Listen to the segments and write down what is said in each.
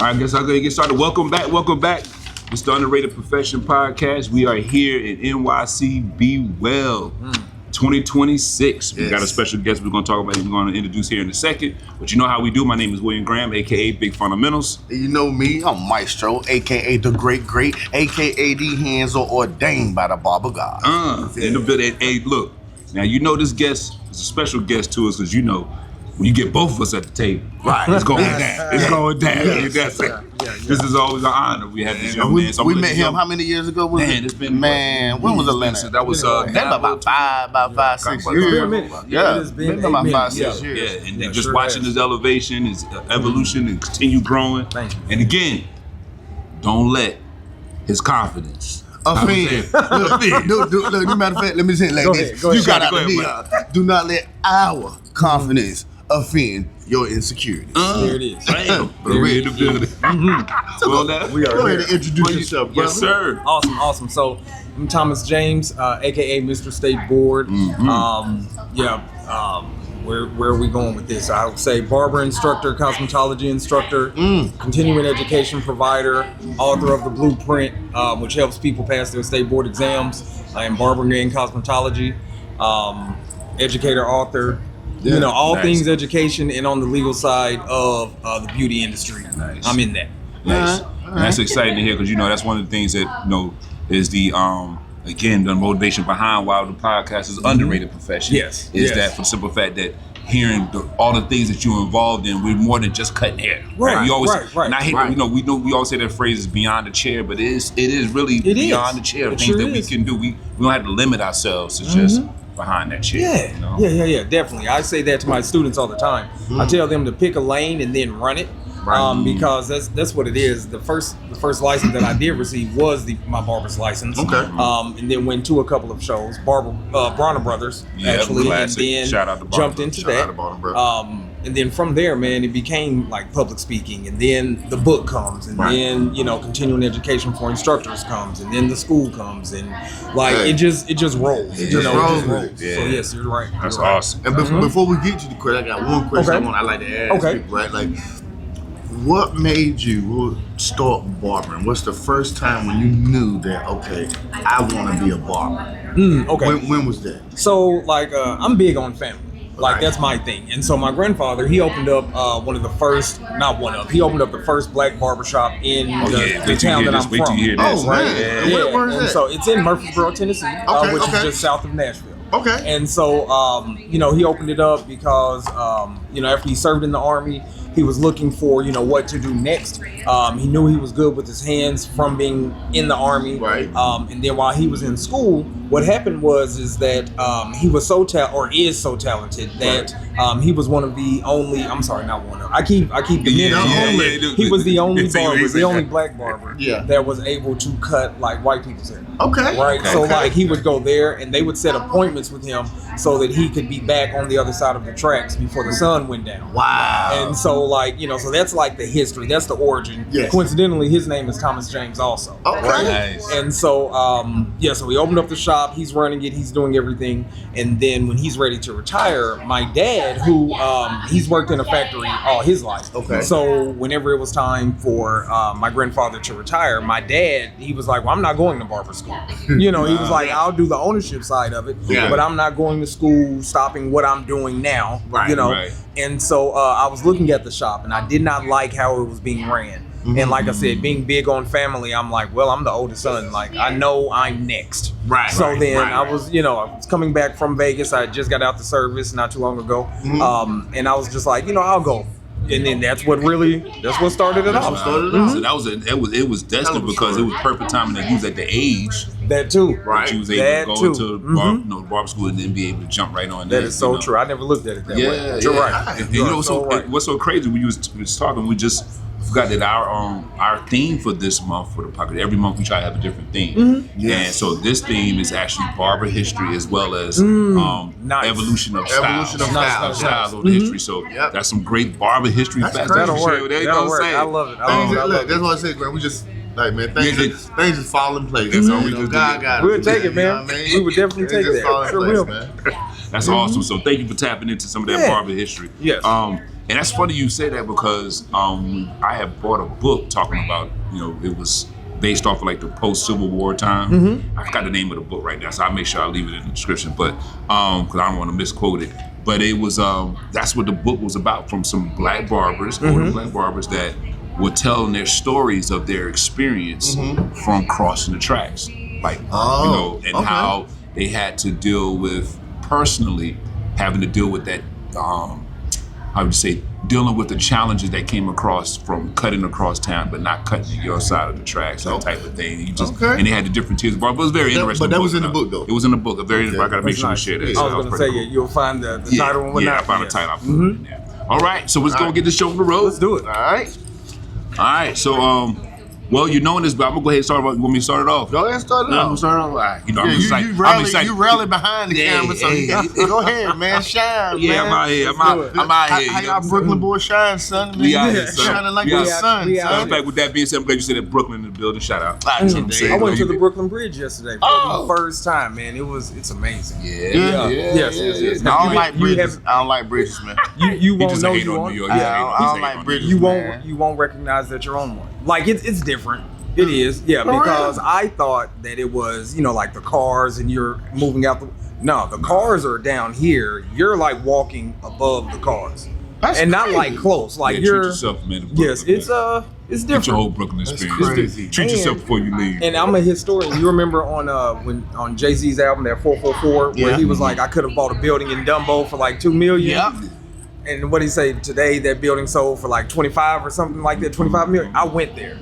I guess I'll go get started. Welcome back. It's the Underrated Profession Podcast. We are here in NYC Be Well 2026. We got a special guest we're going to talk about. We're going to introduce here in a second. But you know how we do. My name is William Graham, a.k.a. Big Fundamentals. You know me, I'm Maestro, a.k.a. the Great, a.k.a. the hands are ordained by the barber God. In the building. Hey, look. Now, you know this guest is a special guest to us because you know when you get both of us at the table, right? It's going down. It's going down. This is always an honor. We had this young man. So we met him how many years ago? It's been when was Atlanta? That was about 5, 6 years. It's been a minute. Yeah, it's been about 5, 6 years. Yeah, and just watching his elevation, his evolution, and continue growing. Thank you. And again, don't let his confidence offend. Look, matter of fact, let me say it like this. You got out of me. Do not let our confidence offend your insecurity. There it is. Damn. We're in the building. Well, now, go ahead and introduce yourself, brother. Yes, sir. Awesome. So, I'm Thomas James, aka Mr. Stateboard. Where are we going with this? I would say barber instructor, cosmetology instructor, continuing education provider, author of the blueprint, which helps people pass their state board exams. I am barbering and cosmetology, educator, author. Yeah, all nice. things education, and on the legal side of the beauty industry. Nice. I'm in that. Nice. And that's exciting to hear because that's one of the things that is the again the motivation behind why the podcast is underrated profession. Yes. That for the simple fact that hearing all the things that you're involved in, we're more than just cutting hair. Right. We always and I hate we always say that phrase is beyond the chair, but it is really beyond the chair. Things that we can do. We don't have to limit ourselves to just behind that chair. Yeah, definitely. I say that to my students all the time. I tell them to pick a lane and then run it. Because that's what it is. The first license that I did receive was my barber's license. Okay. And then went to a couple of shows, Bronner Brothers actually, classic. And then jumped into that. And then from there, man, it became like public speaking, and then the book comes, and then continuing education for instructors comes, and then the school comes, and it just rolls. It just rolls. Yeah. So yes, you're right. That's awesome. And before we get to the question, I got one question I like to ask people, right? Like, what made you start barbering? What's the first time when you knew that, okay, I want to be a barber? When was that? So, I'm big on family. That's my thing. And so my grandfather, he opened up he opened up the first black barbershop in the town that I'm from. And so it's in Murfreesboro, Tennessee, which is just south of Nashville. Okay. And so, he opened it up because, after he served in the Army, he was looking for, what to do next. He knew he was good with his hands from being in the Army. Right. And then while he was in school, what happened is that he was so talented that he was one of the only. I'm sorry, not one of. I keep the he was the only barber, the only black barber that was able to cut white people's hair. Okay. Right. So he would go there, and they would set appointments with him so that he could be back on the other side of the tracks before the sun went down. Wow. And so so that's the history. That's the origin. Yes. Coincidentally, his name is Thomas James also. Okay. Right? Nice. And so, so he opened up the shop. He's running it. He's doing everything. And then when he's ready to retire, my dad, who he's worked in a factory all his life. Okay. So whenever it was time for my grandfather to retire, my dad, he was like, well, I'm not going to barber school. He was like, I'll do the ownership side of it, but I'm not going to school, stopping what I'm doing now. Right. Right. And so I was looking at the shop, and I did not like how it was being ran. And like I said, being big on family, I'm like, well, I'm the oldest son. I know I'm next. Right. So I was, I was coming back from Vegas. I just got out the service not too long ago. And I was just like, I'll go. And then that's what started it off. So it was destined because it was perfect timing that you was at the age that too, right? That you was able to go into barber school and then be able to jump right on. That is so true. I never looked at it that way. You're right. And what's so crazy when you was talking, we just forgot that our theme for this month for the podcast, every month we try to have a different theme. And so this theme is actually barber history as well as evolution of styles over the history. So that's some great barber history facts. That'll work. I love it. That's what I said, man. We just things just fall in place. That's all we just God got it. We'll take it, man. We would definitely take that. Sure will. That's awesome. So thank you for tapping into some of that barber history. Yes. And that's funny you say that because I had bought a book talking about, it was based off of like the post-Civil War time. I forgot the name of the book right now, so I'll make sure I leave it in the description, but because I don't want to misquote it. But it was, that's what the book was about, from some black barbers, older black barbers that were telling their stories of their experience from crossing the tracks. Like, how they had to deal with, personally, having to deal with that, how would you say, dealing with the challenges that came across from cutting across town, but not cutting your side of the tracks, that type of thing. And they had the different tiers. But it was very interesting. But that was in the book, though. It was in the book. I got to make sure we share that. I was going to say, you'll find the title and whatnot. Yeah, I found the title. I'll put it in there. All right, so let's go and get this show on the road. Let's do it. All right, so, well, you know this, but I'm gonna go ahead and start. You want me to start it off? Go ahead and start it off. I'm start it off. All right. I'm excited. You rally behind the camera, so go ahead, man. Shine, man. I'm out here. I'm out here. How y'all Brooklyn boys shine, son? We out here, son. Shining like the sun. In fact, with that being said, I'm glad you said that Brooklyn in the building. Shout out. I went to the Brooklyn Bridge yesterday for the first time, man. It's amazing. Yeah. Yes. I don't like bridges. I don't like bridges, man. You won't know you won't. I don't like bridges. You won't recognize that you're on one. Like it's different. It is, because I thought that it was, like the cars and you're moving out the cars are down here. You're like walking above the cars. And not like close. Like treat yourself, man. Yes, it's different. Get your whole Brooklyn experience. Treat yourself before you leave. And I'm a historian. You remember on Jay-Z's album, that 444, where he was like, I could have bought a building in Dumbo for like $2 million. Yep. And what did he say? Today that building sold for like 25 or something like that, 25 million. I went there.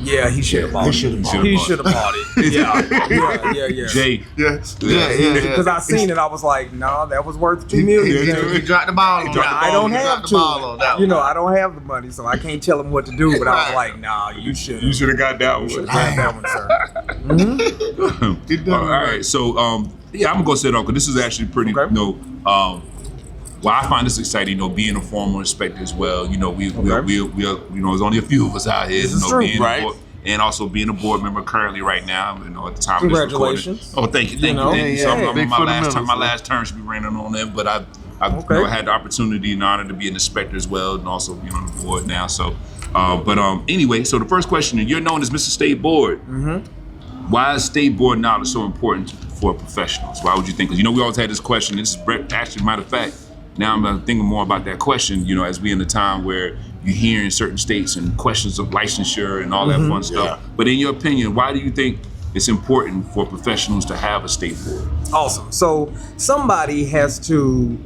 Yeah, he should have bought it. He should have bought it. Yeah. Jay. Yeah. Because I seen it, I was like, no, that was worth $2 million. He dropped the ball on that. I don't have to. I don't have the money, so I can't tell him what to do. But I was like, nah, you should. You should have got that one. You should have got that one, sir. All right, so I'm gonna go sit on because this is actually pretty. Well, I find this exciting, being a former inspector as well. We there's only a few of us out here. This is true, right? And also being a board member currently right now. At the time congratulations. Of this recording. Oh, thank you. So my last term should be running on that, but I've had the opportunity and honor to be an inspector as well, and also being on the board now. So, anyway, so the first question, you're known as Mr. Stateboard. Why is Stateboard knowledge so important for professionals? Why would you think? Because we always had this question. This is actually, matter of fact. Now I'm thinking more about that question, as we in a time where you hear in certain states and questions of licensure and all that fun stuff. But in your opinion, why do you think it's important for professionals to have a Stateboard? Awesome. So somebody has to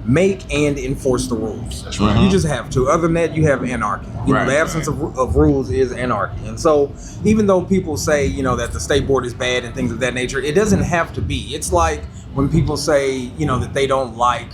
make and enforce the rules. That's right. You just have to. Other than that, you have anarchy. The absence of rules is anarchy. And so even though people say, that the Stateboard is bad and things of that nature, it doesn't have to be. It's like when people say, that they don't like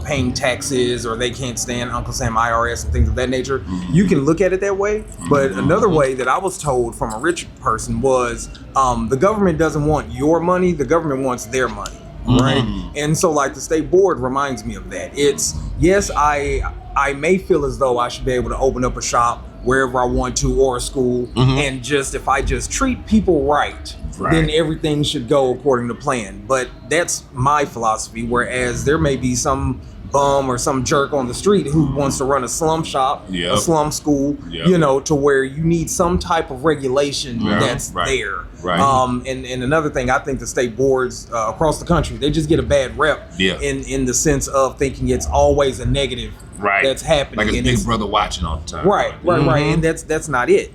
paying taxes or they can't stand Uncle Sam IRS and things of that nature. You can look at it that way. But another way that I was told from a rich person was the government doesn't want your money. The government wants their money. Right. And so like the Stateboard reminds me of that. It's, yes, I may feel as though I should be able to open up a shop wherever I want to, or a school, and if I just treat people right, then everything should go according to plan. But that's my philosophy, whereas there may be some bum or some jerk on the street who wants to run a slum shop, a slum school, to where you need some type of regulation that's there. And another thing, I think the state boards across the country, they just get a bad rep in the sense of thinking it's always a negative that's happening. Like a big brother watching all the time. Right. And that's not it.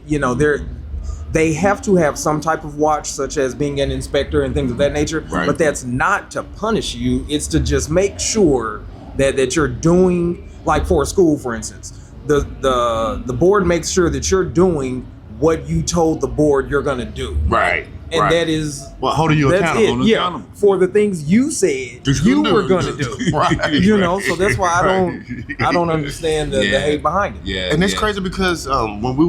They have to have some type of watch, such as being an inspector and things of that nature. But that's not to punish you. It's to just make sure that you're doing, like for a school, for instance, the board makes sure that you're doing what you told the board you're going to do. And that is holding you accountable. Yeah, for the things you said you were going to do. So that's why I don't understand the hate behind it. And it's crazy because when we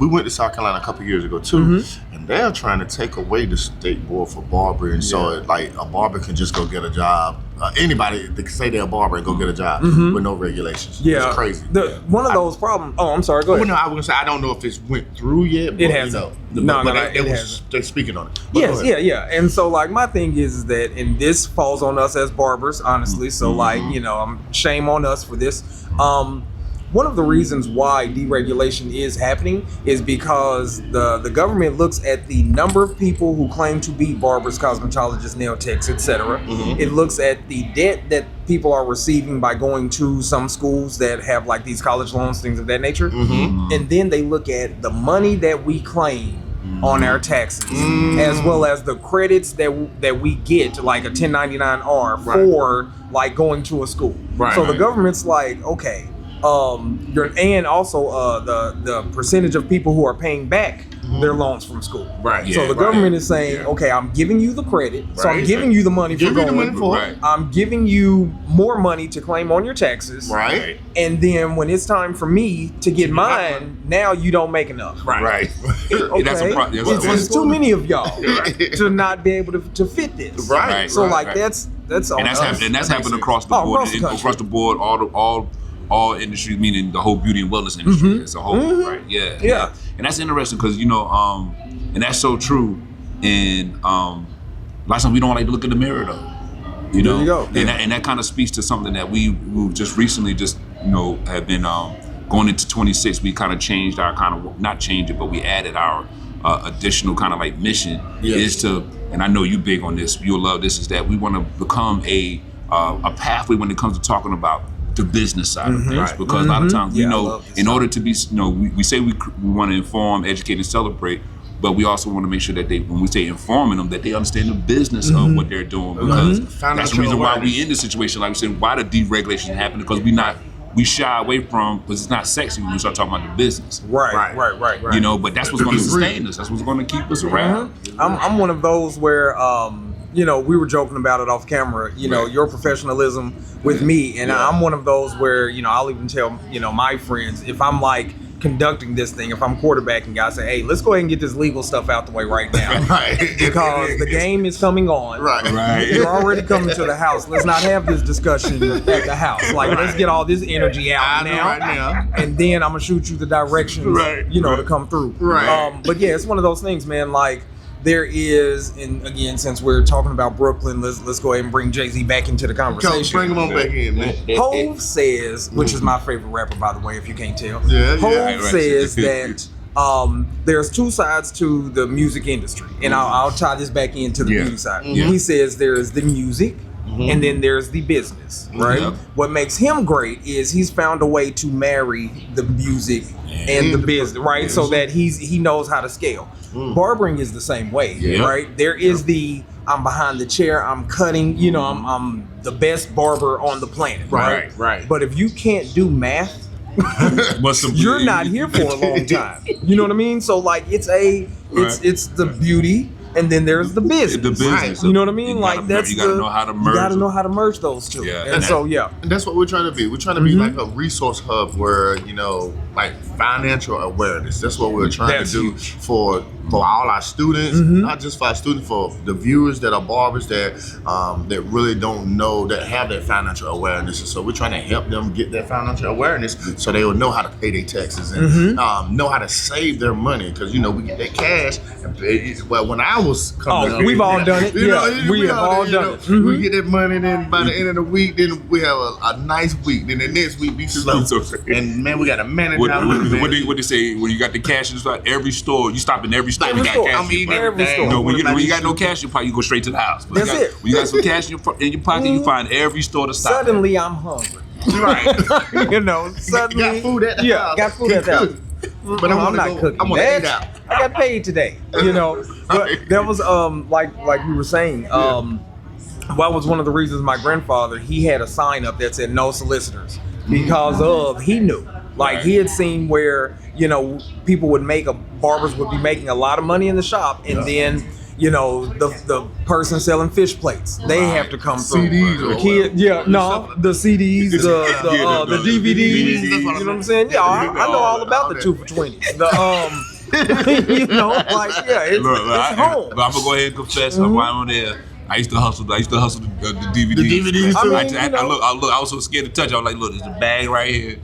went to South Carolina a couple years ago too, and they're trying to take away the Stateboard for barbering, so like a barber can just go get a job anybody that can say they're a barber and go get a job with no regulations. Yeah, it's crazy. One of those problems. Oh, I'm sorry. Go ahead. Well, no, I was gonna say I don't know if it's went through yet. But, it hasn't. It hasn't. They're speaking on it. Yes, yeah. And so, like, my thing is that, and this falls on us as barbers, honestly. So, like, shame on us for this. One of the reasons why deregulation is happening is because the government looks at the number of people who claim to be barbers, cosmetologists, nail techs, etc. It looks at the debt that people are receiving by going to some schools that have like these college loans, things of that nature. And then they look at the money that we claim on our taxes, as well as the credits that we get, like a 1099-R for like going to a school. So the government's like, okay, and also the percentage of people who are paying back their loans from school. So the government is saying, okay, I'm giving you the credit, so I'm giving you the money for going. I'm giving you more money to claim on your taxes. And then when it's time for me to get mine, now you don't make enough. Okay. There's too many of y'all to not be able to fit this. So that's on us. And that's happened across the board. Across the board, all industries, meaning the whole beauty and wellness industry as a whole, right? Yeah. And that's interesting because and that's so true. And a lot of times we don't like to look in the mirror though. There you go. And that kind of speaks to something that we just recently have been going into 26. We kind of changed our not change it, but we added our additional kind of like mission is to, and I know you big on this, you'll love this, is that we want to become a pathway when it comes to talking about the business side of things, because a lot of times in order to be, we say we want to inform, educate, and celebrate, but we also want to make sure that when we say informing them, that they understand the business of what they're doing, because that's the reason why we in this situation. Like we said, why the deregulation happened, because we shy away from, because it's not sexy when we start talking about the business. Right. But that's what's going to sustain us. That's what's going to keep us around. I'm one of those where we were joking about it off camera, your professionalism with me. And I'm one of those where, I'll even tell, my friends, if I'm like conducting this thing, if I'm quarterbacking, guys say, hey, let's go ahead and get this legal stuff out the way right now. Because the game is coming on. You're already coming to the house. Let's not have this discussion at the house. Like, let's get all this energy out now. And then I'm going to shoot you the directions, to come through. But yeah, it's one of those things, man, like, there is, and again, since we're talking about Brooklyn, let's go ahead and bring Jay-Z back into the conversation. Bring him on back in, man. Hov says, which is my favorite rapper, by the way, if you can't tell. Hov says that there's two sides to the music industry, and I'll tie this back into the beauty side. He says there's the music, and then there's the business, right? What makes him great is he's found a way to marry the music and the business, right? So that he knows how to scale. Barbering is the same way, right? There is I'm behind the chair, I'm cutting, I'm the best barber on the planet, right? But if you can't do math, you're not here for a long time. You know what I mean? So like it's the beauty, and then there's the business. You know what I mean? Like you gotta know how to merge. You gotta know how to merge those two. And that's what we're trying to be. We're trying to be like a resource hub where like financial awareness. That's what we're trying to do for all our students, not just for our students, for the viewers that are barbers that really don't know, that have that financial awareness. And so we're trying to help them get that financial awareness so they will know how to pay their taxes and know how to save their money, because we get that cash. Well, when I was coming up, we've all done it. We have all done it. We get that money, and then by the end of the week, then we have a nice week. Then the next week be slow. And man, we got to manage. What they say when you got the cash in every store, you stop in every store. You got cash. I'm eating every store. When you got no cash in your pocket, you go straight to the house. But That's it. When you got some cash in your pocket, you find every store to stop. Suddenly, I'm hungry. Suddenly, got food at the house. Got food at the house. But I'm not cooking. I'm gonna eat out. I got paid today. But that was like we were saying. What was one of the reasons my grandfather, he had a sign up that said no solicitors, because he knew. Like he had seen where, people barbers would be making a lot of money in the shop, and then, the person selling fish plates, they have to come through. CDs the kid, the CDs, the DVDs, you know what I'm saying? Yeah, I know all about the 2 for $20s. Look, it's home. I'm gonna go ahead and confess. I'm right on there. I used to hustle the DVDs. The DVDs too. I was so scared to touch. I was like, look, there's a bag right here.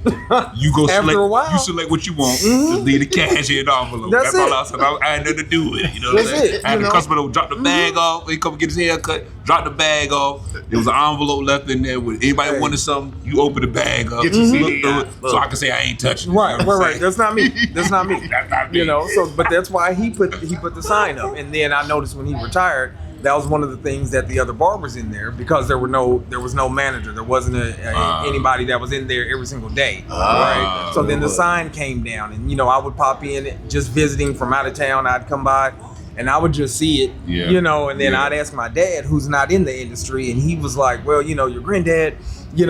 You go After select. a while. You select what you want. Just leave the cash in the envelope. That's all it. I said. I had nothing to do with it. You know what I'm That's saying? it, I had you the know? customer to drop the bag off. He come get his hair cut. Drop the bag off. There was an envelope left in there. With anybody wanted something, you open the bag up. Get your CD look through out. it, so I can say I ain't touching it. Right, You know what I'm right. That's not me. That's not me. That's not me. You know, so but that's why he put the sign up. And then I noticed when he retired, that was one of the things that the other barbers in there, because there was no manager. There wasn't anybody that was in there every single day. Right. So then the sign came down, and I would pop in just visiting from out of town. I'd come by and I would just see it, and then I'd ask my dad, who's not in the industry, and he was like, well, your granddad,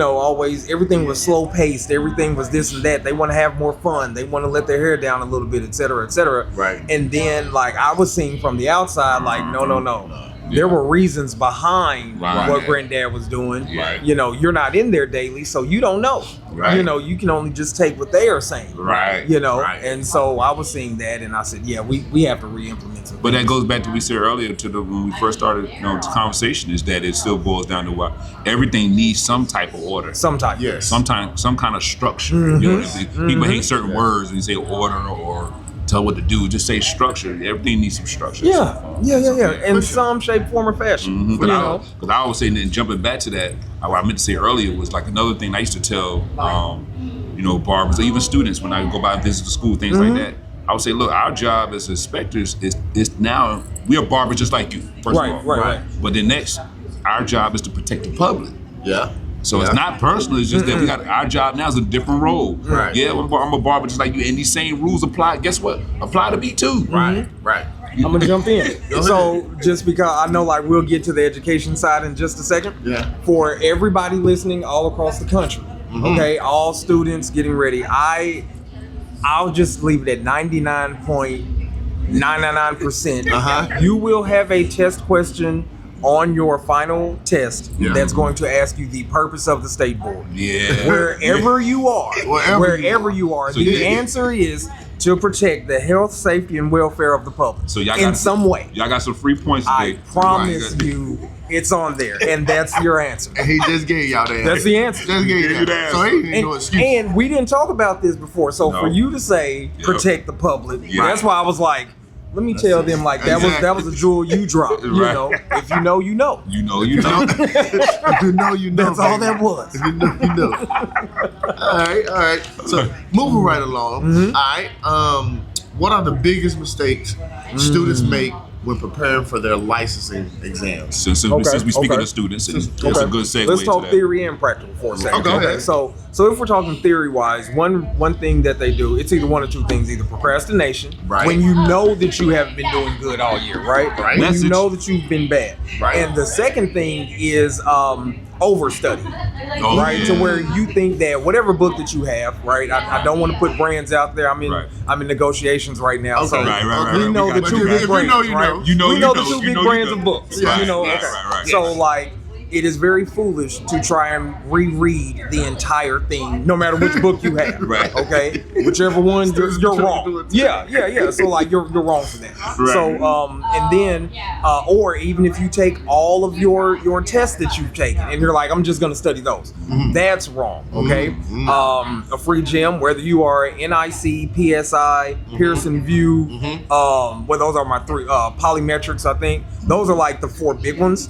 always, everything was slow paced. Everything was this and that. They want to have more fun. They want to let their hair down a little bit, et cetera, et cetera. Right. And then like I was seeing from the outside, like, no. There were reasons behind what granddad was doing. Right. You're not in there daily, so you don't know. Right. You can only just take what they are saying. Right. Right. And so I was seeing that, and I said, yeah, we have to re-implement some But that things. goes back to what we said earlier when we first started the conversation, is that it still boils down to what everything needs some type of order. Some type. Yes. Some kind of structure. People hate certain words when you say order or tell what to do. Just say structure. Everything needs some structure. Yeah. In some shape, form, or fashion. Because I always say, and jumping back to that, what I meant to say earlier was like another thing I used to tell, barbers or even students when I go by and visit the school, things like that. I would say, look, our job as inspectors is now, we are barbers just like you, first of all. Right. But then next, our job is to protect the public. Yeah. So it's not personal. It's just that we got our job now is a different role. Right. Yeah, I'm a barber just like you, and these same rules apply. Guess what? Apply to me too. Right. I'm gonna jump in. So just because I know, like, we'll get to the education side in just a second. Yeah. For everybody listening all across the country, okay, all students getting ready, I'll just leave it at 99.999%. You will have a test question on your final test that's going to ask you the purpose of the Stateboard. Yeah. Wherever you are, wherever you are, So the answer is to protect the health, safety, and welfare of the public So y'all in got some way. Y'all got some free points I today. promise you, it's on there, and that's your answer. And he just gave y'all the answer. That's the answer. Just gave you the answer. So he ain't no excuse. And we didn't talk about this before, so for you to say protect the public, that's why I was like, let me tell them, like, that was a jewel you dropped. You Right. know, if you know, you know. You know. If you know, you know. That's all baby. that was. If you know, you know. All right. So moving right along. All right. What are the biggest mistakes students make when preparing for their licensing exams? Since we speaking to students, it's a good segue. Let's talk to that. theory and practical for a second. Okay. So if we're talking theory wise, one thing that they do, it's either one or two things: either procrastination, Right. when you know that you haven't been doing good all year, right? Right. When Message. you know that you've been bad, Right. And the second thing is overstudy, Oh, right? yeah. To where you think that whatever book that you have, right? I don't want to put brands out there. I'm in negotiations right now, Okay. so Right. we know We the got two you. big If you brands, know, you right? know. You know, we you know know. the two You big know, brands you of know. books. Right, You know, right, okay. right. So like, it is very foolish to try and reread the entire thing, no matter which book you have. Right. Okay. Whichever one, you're wrong. Yeah. So like, you're wrong for that. Right. So and then or even if you take all of your tests that you've taken and you're like, I'm just gonna study those. That's wrong. Okay. A free gym, whether you are NIC, PSI, Pearson View, well, those are my three polymetrics, I think. Those are like the four big ones.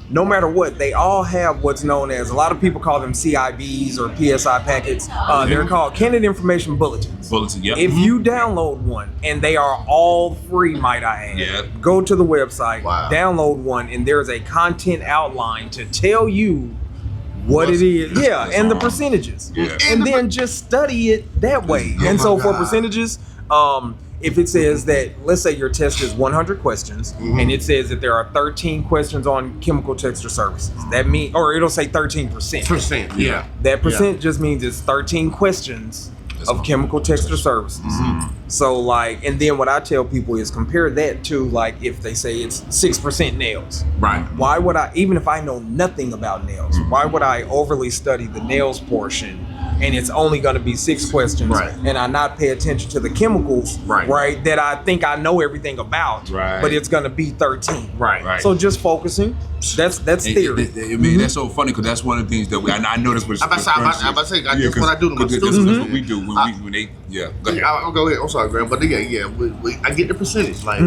No matter what, they all have what's known as, a lot of people call them CIBs or PSI packets. They're called Candidate Information Bulletins. Bulletin, yep. If you download one, and they are all free, might I add, Yeah. go to the website, Wow. download one, and there's a content outline to tell you what it is. Yeah, and the percentages. Yeah. And then just study it that way. Oh And my so for God. percentages, if it says that, let's say your test is 100 questions, and it says that there are 13 questions on chemical texture services, that means, or it'll say 13%. Percent. Yeah. That percent just means it's 13 questions of chemical texture services. So like, and then what I tell people is compare that to like if they say it's 6% nails. Right. Why would I, even if I know nothing about nails, why would I overly study the nails portion and it's only going to be 6 questions, and I not pay attention to the chemicals, right, that I think I know everything about, but it's going to be 13. Right. So just focusing. That's theory. I mean, that's so funny because that's one of the things that I know that's what I'm about to say, that's what I do to my students. That's what we do when they, go ahead. I'll go ahead. I'm sorry, Graham, but I get the percentage. Like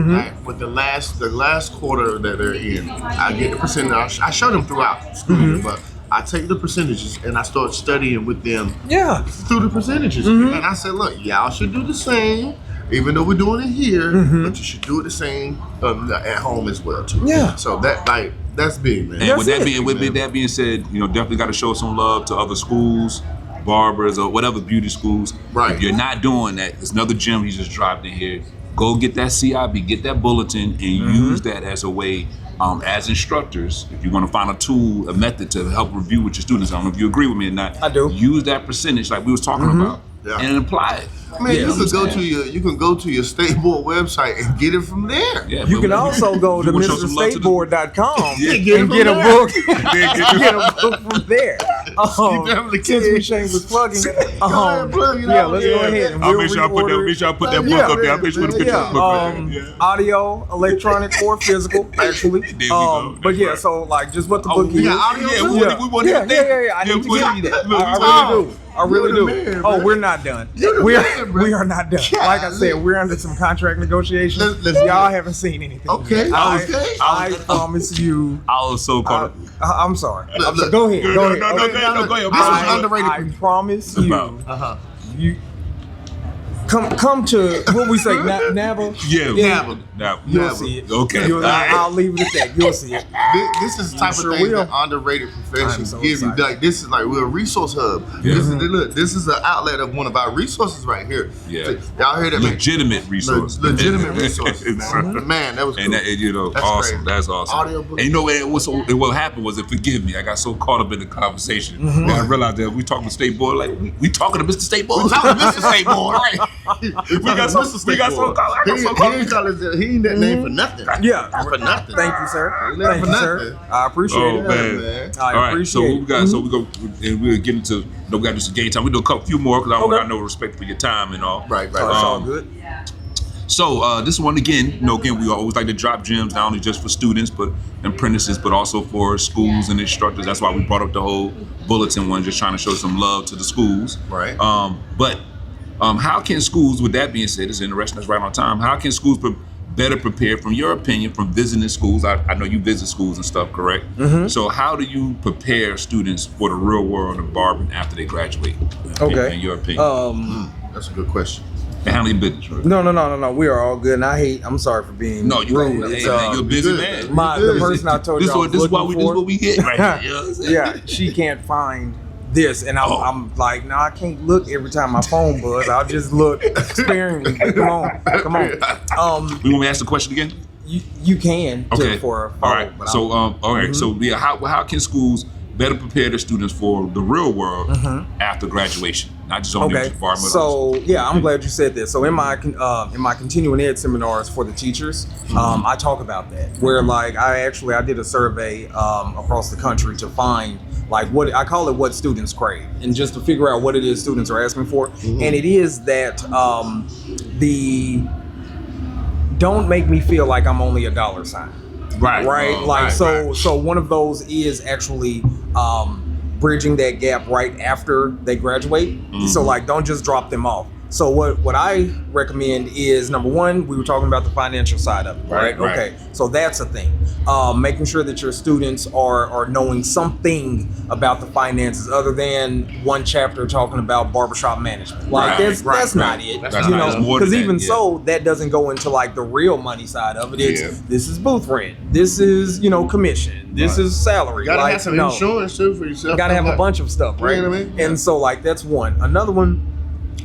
with the last quarter that they're in, I get the percentage. I show them throughout the school year, but I take the percentages and I start studying with them through the percentages. And I said, look, y'all should do the same, even though we're doing it here, but you should do it the same at home as well too. So that's big, man. And with that being said, definitely got to show some love to other schools, barbers or whatever beauty schools. If you're not doing that, there's another gym he just dropped in here. Go get that CIB, get that bulletin, and use that as a way. As instructors, if you're going to find a tool, a method to help review with your students, I don't know if you agree with me or not. I do. Use that percentage like we was talking about and apply it. Man, you can go to your Stateboard website and get it from there. You can also go to MrStateboard.com and get a book. Get a book from there. Since we shameless plugging, let's go ahead and I'll make sure I put that book up there. I'll make sure to put that book up. Audio, electronic, or physical, actually. There we go. But so like just what the book is. We want I need to give you that. I really do. We're not done. We are not done. Like I said, we're under some contract negotiations. Y'all haven't seen anything. Okay. I promise you. I was so caught. I'm sorry. Go ahead. Go ahead. I promise you. You come to what we say, Nava. You'll see it. Okay. I'll leave it at that. You'll see it. This is the type of thing that underrated professions give you. Like this is like we're a resource hub. This is an outlet of one of our resources right here. Y'all hear that? Legitimate resource. Legitimate resources. Man, that was cool. And that's awesome. That's awesome. And what happened was, forgive me, I got so caught up in the conversation that I realized that we talking to Stateboard like we talking to Mr. Stateboard. We talking to Mr. Stateboard, right? We got so caught. He ain't that name for nothing. For nothing. Thank you, sir. Thank you, sir. I appreciate it. Man. I appreciate it. So we go and we'll get into. We got to do some game time. We do a few more because I know respect for your time and all. Right. It's all good. So this one again, we always like to drop gems not only just for students but apprentices, but also for schools and instructors. That's why we brought up the whole bulletin one, just trying to show some love to the schools. Right. But how can schools, with that being said, it's interesting, that's right on time. How can schools better prepare, from your opinion, from visiting schools? I know you visit schools and stuff, correct? So how do you prepare students for the real world of barbering after they graduate? In your opinion. That's a good question. Handling business, right? No. We are all good. And I'm sorry for being rude. You're a busy man. The person I told you this is what we get right here. She can't find this, and I'm like, no, I can't look every time my phone buzz. I'll just look sparingly. Come on. We want me to ask the question again? You can. For a phone, all right. So how can schools better prepare their students for the real world after graduation, not just on the environment? So I'm glad you said this. So in my continuing ed seminars for the teachers, I talk about that. Where like I did a survey across the country to find like what I call it, what students crave, and just to figure out what it is students are asking for. And it is that don't make me feel like I'm only a dollar sign. Right. So one of those is actually bridging that gap right after they graduate. So like, don't just drop them off. So what I recommend is, number one, we were talking about the financial side of it, right? Okay, so that's a thing. Making sure that your students are knowing something about the finances other than one chapter talking about barbershop management. Like that's not it. Because even so, that doesn't go into like the real money side of it. It's this is booth rent, this is commission, this is salary. You gotta have some insurance too for yourself. You gotta have a bunch of stuff, right? You know what I mean? And so like that's one. Another one,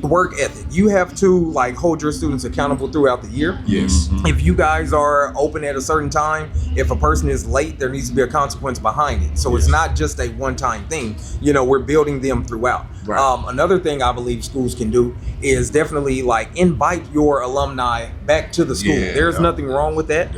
work ethic. You have to like hold your students accountable throughout the year. Yes. If you guys are open at a certain time, if a person is late, there needs to be a consequence behind it. So it's not just a one-time thing. We're building them throughout. Right. Another thing I believe schools can do is definitely like invite your alumni back to the school. Yeah, There's nothing wrong with that.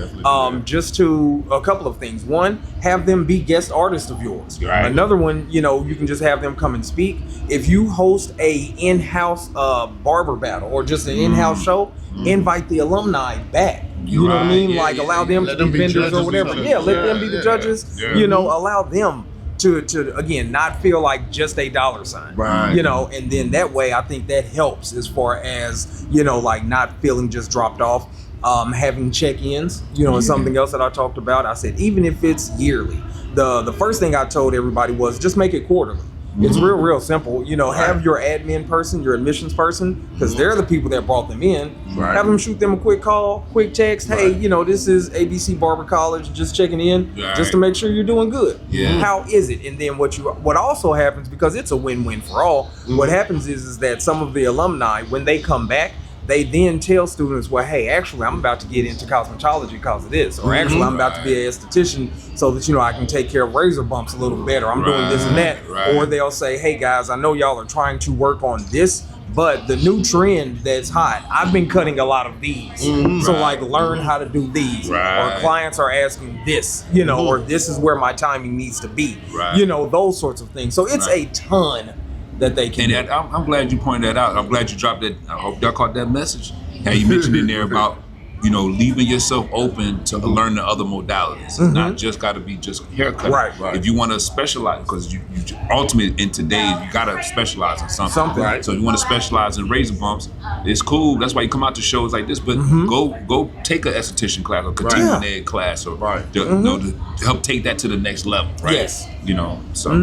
Just to a couple of things. One, have them be guest artists of yours. Right. Another one, you know, you can just have them come and speak. If you host a in-house barber battle or just an in-house show, invite the alumni back. You know what I mean? Yeah, like allow them Let to them be be vendors judges or whatever. or Yeah, let them be something. the judges. Yeah. You know, allow them to again not feel like just a dollar sign. Right. You know, and then that way I think that helps as far as, you know, like not feeling just dropped off. Having check-ins, you know, is something else that I talked about. I said even if it's yearly, the first thing I told everybody was just make it quarterly. It's real simple. You know, have your admin person, your admissions person, because they're the people that brought them in. Right. Have them shoot them a quick call, quick text. Hey, you know, this is ABC Barber College, just checking in, just to make sure you're doing good. Yeah. How is it? And then what also happens, because it's a win-win for all, what happens is that some of the alumni, when they come back, they then tell students, well, hey, actually, I'm about to get into cosmetology because of this. Or actually, I'm about to be an esthetician so that, you know, I can take care of razor bumps a little better. I'm doing this and that. Right. Or they'll say, hey, guys, I know y'all are trying to work on this, but the new trend that's hot, I've been cutting a lot of these. So, like, learn how to do these. Right. Or clients are asking this, you know, or this is where my timing needs to be. Right. You know, those sorts of things. So, it's a ton that they can And I'm glad you pointed that out. I'm glad you dropped that. I hope y'all caught that message. How you mentioned in there about, you know, leaving yourself open to learn the other modalities. It's not just got to be just haircut. Right. If you want to specialize, because you ultimately in today you got to specialize in something. Right. So you want to specialize in razor bumps. It's cool. That's why you come out to shows like this. But go take an esthetician class or continuing ed class or you know, to help take that to the next level. Right. Yes. You know. So.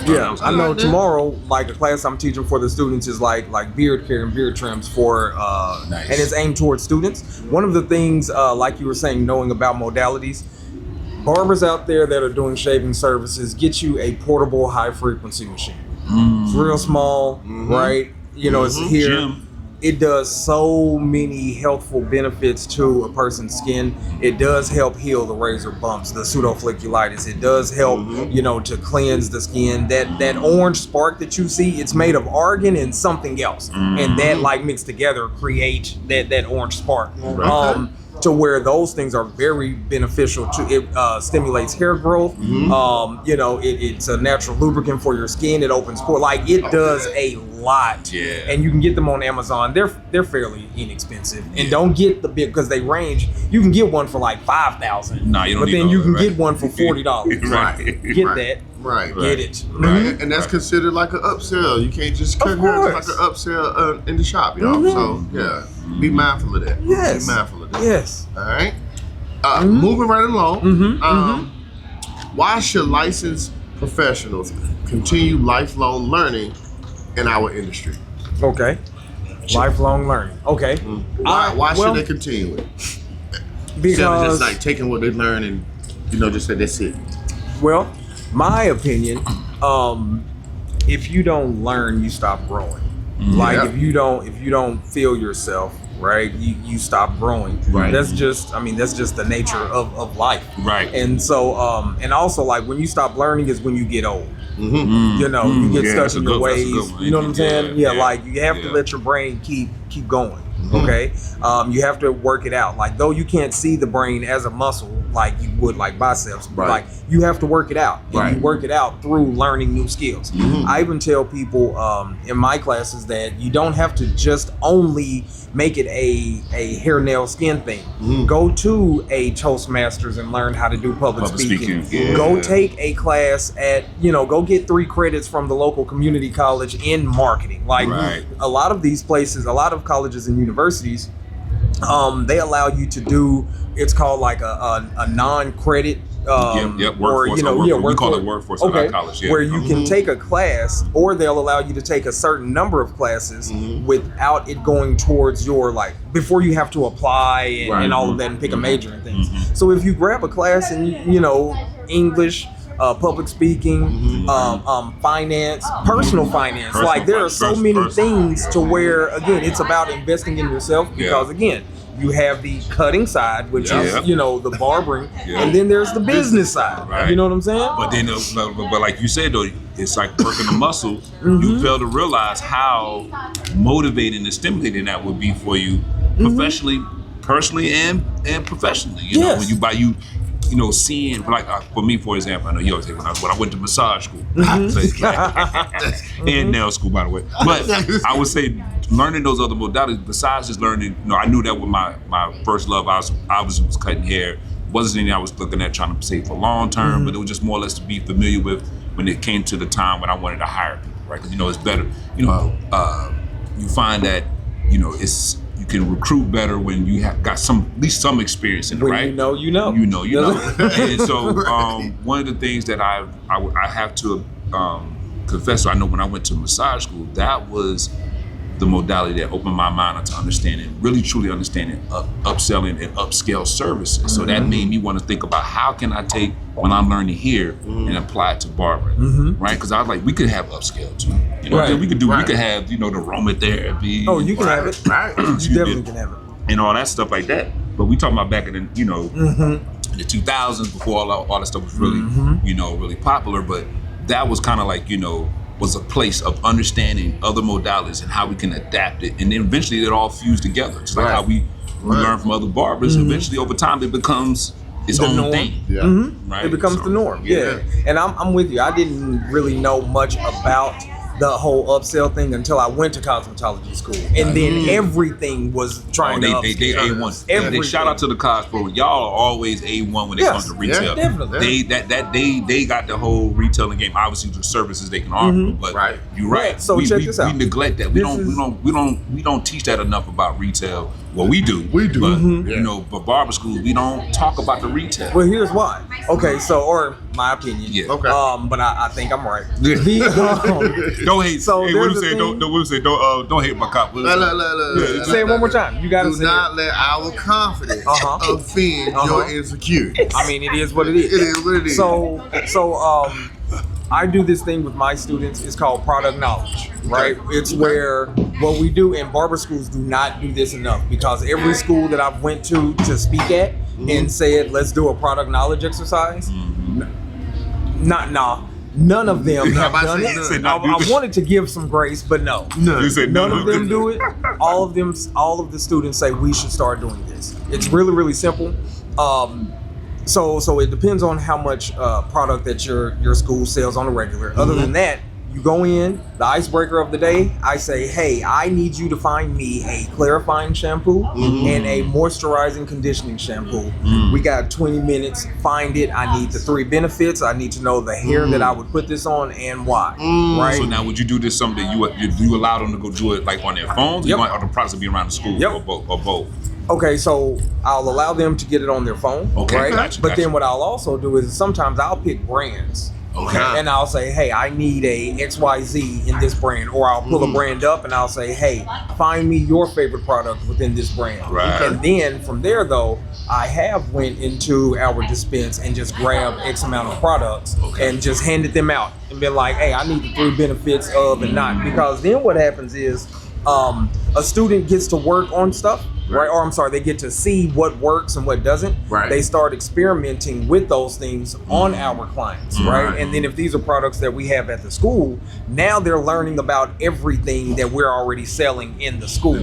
Yeah, I know tomorrow, like the class I'm teaching for the students is like beard care and beard trims for, Nice. and it's aimed towards students. One of the things, like you were saying, knowing about modalities, barbers out there that are doing shaving services, get you a portable high frequency machine. It's real small, right? You know, it's here. Jim. It does so many healthful benefits to a person's skin. It does help heal the razor bumps, the pseudofolliculitis. It does help, you know, to cleanse the skin. That orange spark that you see, it's made of argan and something else, and that like mixed together create that orange spark. To where those things are very beneficial to it. Stimulates hair growth. You know, it's a natural lubricant for your skin. It opens pores. Like it does a lot. Yeah. And you can get them on Amazon. They're fairly inexpensive. And don't get the big, because they range. You can get one for like $5,000. Nah, you don't But need then all you that, can right? get one for $40. Right. Get that. Right. Get it. Right. And that's considered like an upsell. You can't just cut hair. It's like an upsell in the shop, y'all. So yeah, be mindful of that. Yes. Be mindful of that. Yes. All right. Moving right along. Why should licensed professionals continue lifelong learning in our industry? Okay. Lifelong learning. Okay. Why well, should they continue it? Instead of Because just like taking what they learn and just say that's it. well, my opinion, if you don't learn, you stop growing. Like Yeah. if you don't feel yourself, right, you stop growing. Right. That's just the nature of life. Right. And so and also like when you stop learning is when you get old. You know, you get that's stuck a in your good- that's a ways. good one. You know what I'm saying? Yeah, like you have to yeah. let your brain keep going. Okay, you have to work it out. Like though you can't see the brain as a muscle like you would like biceps, but like you have to work it out. And you work it out through learning new skills. I even tell people in my classes that you don't have to just only make it a hair, nail, skin thing. Go to a Toastmasters and learn how to do public speaking. Yeah. Go take a class at, go get 3 credits from the local community college in marketing. Like a lot of these places, a lot of colleges and universities, they allow you to do, it's called like a non-credit workforce. We call it workforce in our college. Yeah. Where you can take a class, or they'll allow you to take a certain number of classes without it going towards your, like, before you have to apply and all of that and pick a major and things. So if you grab a class in, English, public speaking, finance, personal finance, like there are so many things to where, again, it's about investing in yourself because, again, you have the cutting side, which is, you know, the barbering, and then there's the business side. Right. You know what I'm saying? But then, but like you said though, it's like working the muscle. You fail to realize how motivating and stimulating that would be for you professionally, personally, and professionally. You know, when you know, seeing, like for me, for example, I know you always say when I went to massage school, and nail school, by the way. But I would say learning those other modalities, besides just learning, you know, I knew that with my first love, I was cutting hair. Wasn't anything I was looking at trying to save for long term, but it was just more or less to be familiar with when it came to the time when I wanted to hire people, right? Because, you know, it's better, you know, you find that, you know, you can recruit better when you have got at least some experience in it, when right? You know. And so one of the things that I have to confess, so I know when I went to massage school, that was the modality that opened my mind to understanding, really truly understanding upselling and upscale services. So that made me want to think about how can I take what I'm learning here and apply it to barbering, right? Because I was like, we could have upscale too. You know, we could have, you know, the aromatherapy. Oh, you can have it. Right. You definitely can have it. And all that stuff like that. But we talking about back in the, you know, in the 2000s before all that stuff was really, you know, really popular. But that was kind of like, you know, was a place of understanding other modalities and how we can adapt it. And then eventually it all fused together. It's like how we learn from other barbers. Eventually over time it becomes its own norm. thing. Yeah. Right? It becomes the norm. Yeah. And I'm with you. I didn't really know much about the whole upsell thing until I went to cosmetology school, and then everything was trying to upsell. They A1. They shout out to the cospo. Y'all are always A1 when it comes to retail. Yeah, definitely. They got the whole retailing game. Obviously, the services they can offer, but you're right. So check this out. We neglect that. We don't teach that enough about retail. Well, we do. We do. But, you know, but barber schools, we don't talk about the retail. Well, here's why. Okay, so, or my opinion. Yeah. Okay. But I think I'm right. Don't hate. So hey, there's don't hate my cop. Look. Say it one more time. You gotta Do say not it. let our confidence offend your insecurities. I mean, it is what it is. It is what it is. So, I do this thing with my students. It's called product knowledge, right? It's where what we do, and barber schools do not do this enough, because every school that I've went to speak at and said, let's do a product knowledge exercise, none of them have done it. I wanted to give some grace, but no. You said None of them do it. All of the students say we should start doing this. It's really, really simple. So it depends on how much product that your school sells on a regular. Other than that, you go in, the icebreaker of the day, I say, hey, I need you to find me a clarifying shampoo and a moisturizing conditioning shampoo. We got 20 minutes, find it. I need the 3 benefits. I need to know the hair that I would put this on and why, right? So now, would you do this something that you allow them to go do it like on their phones? Or you want all the products to be around the school or both? Okay, so I'll allow them to get it on their phone, right? Gotcha. Then what I'll also do is sometimes I'll pick brands. Okay. And I'll say, hey, I need a XYZ in this brand. Or I'll pull a brand up and I'll say, hey, find me your favorite product within this brand. Right. And then from there, though, I have went into our dispense and just grabbed X amount of products and just handed them out and been like, hey, I need the 3 benefits of and not. Because then what happens is a student gets to work on stuff. Right, or I'm sorry, they get to see what works and what doesn't. Right. They start experimenting with those things on our clients, right? And then if these are products that we have at the school, now they're learning about everything that we're already selling in the school.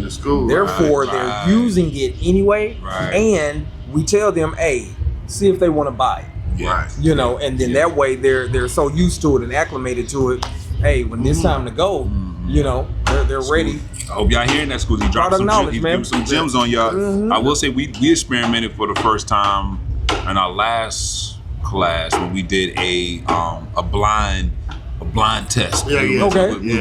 Therefore, they're using it anyway, and we tell them, hey, see if they want to buy it. Right. You know, and then that way they're so used to it and acclimated to it. Hey, when it's time to go, you know, they're ready. I hope y'all hearing that, school. He dropped some gems on y'all. I will say we experimented for the first time in our last class when we did a blind test. We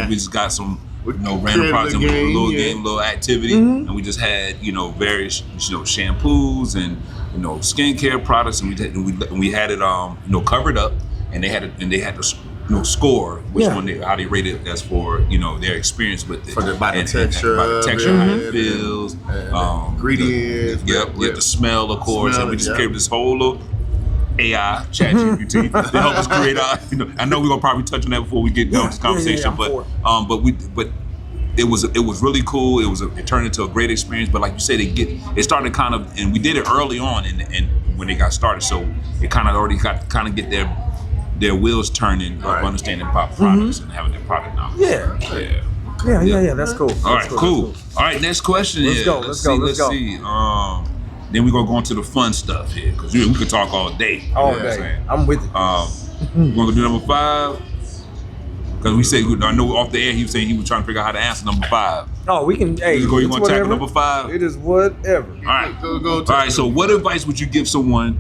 just got some random products and a little game, a little activity, and we just had various shampoos and skincare products, and we had it covered up, and they had to score which one how they rated as for their experience with it, by the texture, how it feels, ingredients, the smell, of course, and we just created this whole little AI ChatGPT to help us create our. I know we're gonna probably touch on that before we get done with this conversation, but it was really cool. It turned into a great experience. But like you said, it started kind of, and we did it early on, and when they got started, so it kind of already got get their wheels turning of understanding about products and having their product knowledge. Yeah. That's cool. All right, cool. All right, next question is. Let's see. Then we're gonna go into the fun stuff here because we could talk all day. All day. I'm with it. We're gonna do number 5 because we said I know off the air he was saying he was trying to figure out how to answer number 5. Oh, we can. Hey, you gonna tackle number 5? It is whatever. All right. All right. So, what advice would you give someone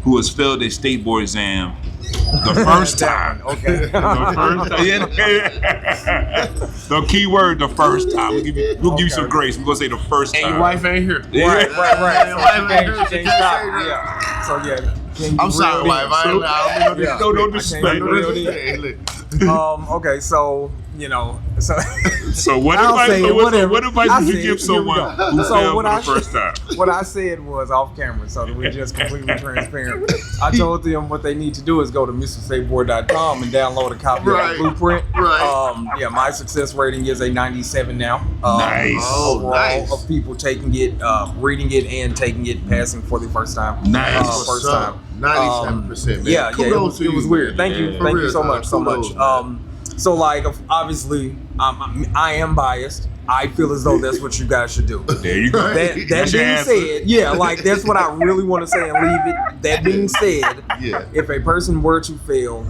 who has failed a state board exam the first time? Okay. The key word, the first time. We'll give you some grace. We're gonna say the first time. And your wife ain't here. Right. Your wife ain't here. Can't stop. Yeah. So I'm sorry, wife. I don't disrespect. Okay, so So what advice would you give someone who failed for the first time? What I said was off camera, so that we're just completely transparent. I told them what they need to do is go to MrStateboard.com and download a copy of the blueprint. My success rating is a 97 now. Nice. Overall of people taking it, reading it, and taking it, passing for the first time. Nice. First time. 97%. Yeah. It was weird. Thank you so much. So like, obviously, I am biased. I feel as though that's what you guys should do. There you go. That being said, that's what I really want to say and leave it. That being said, if a person were to fail,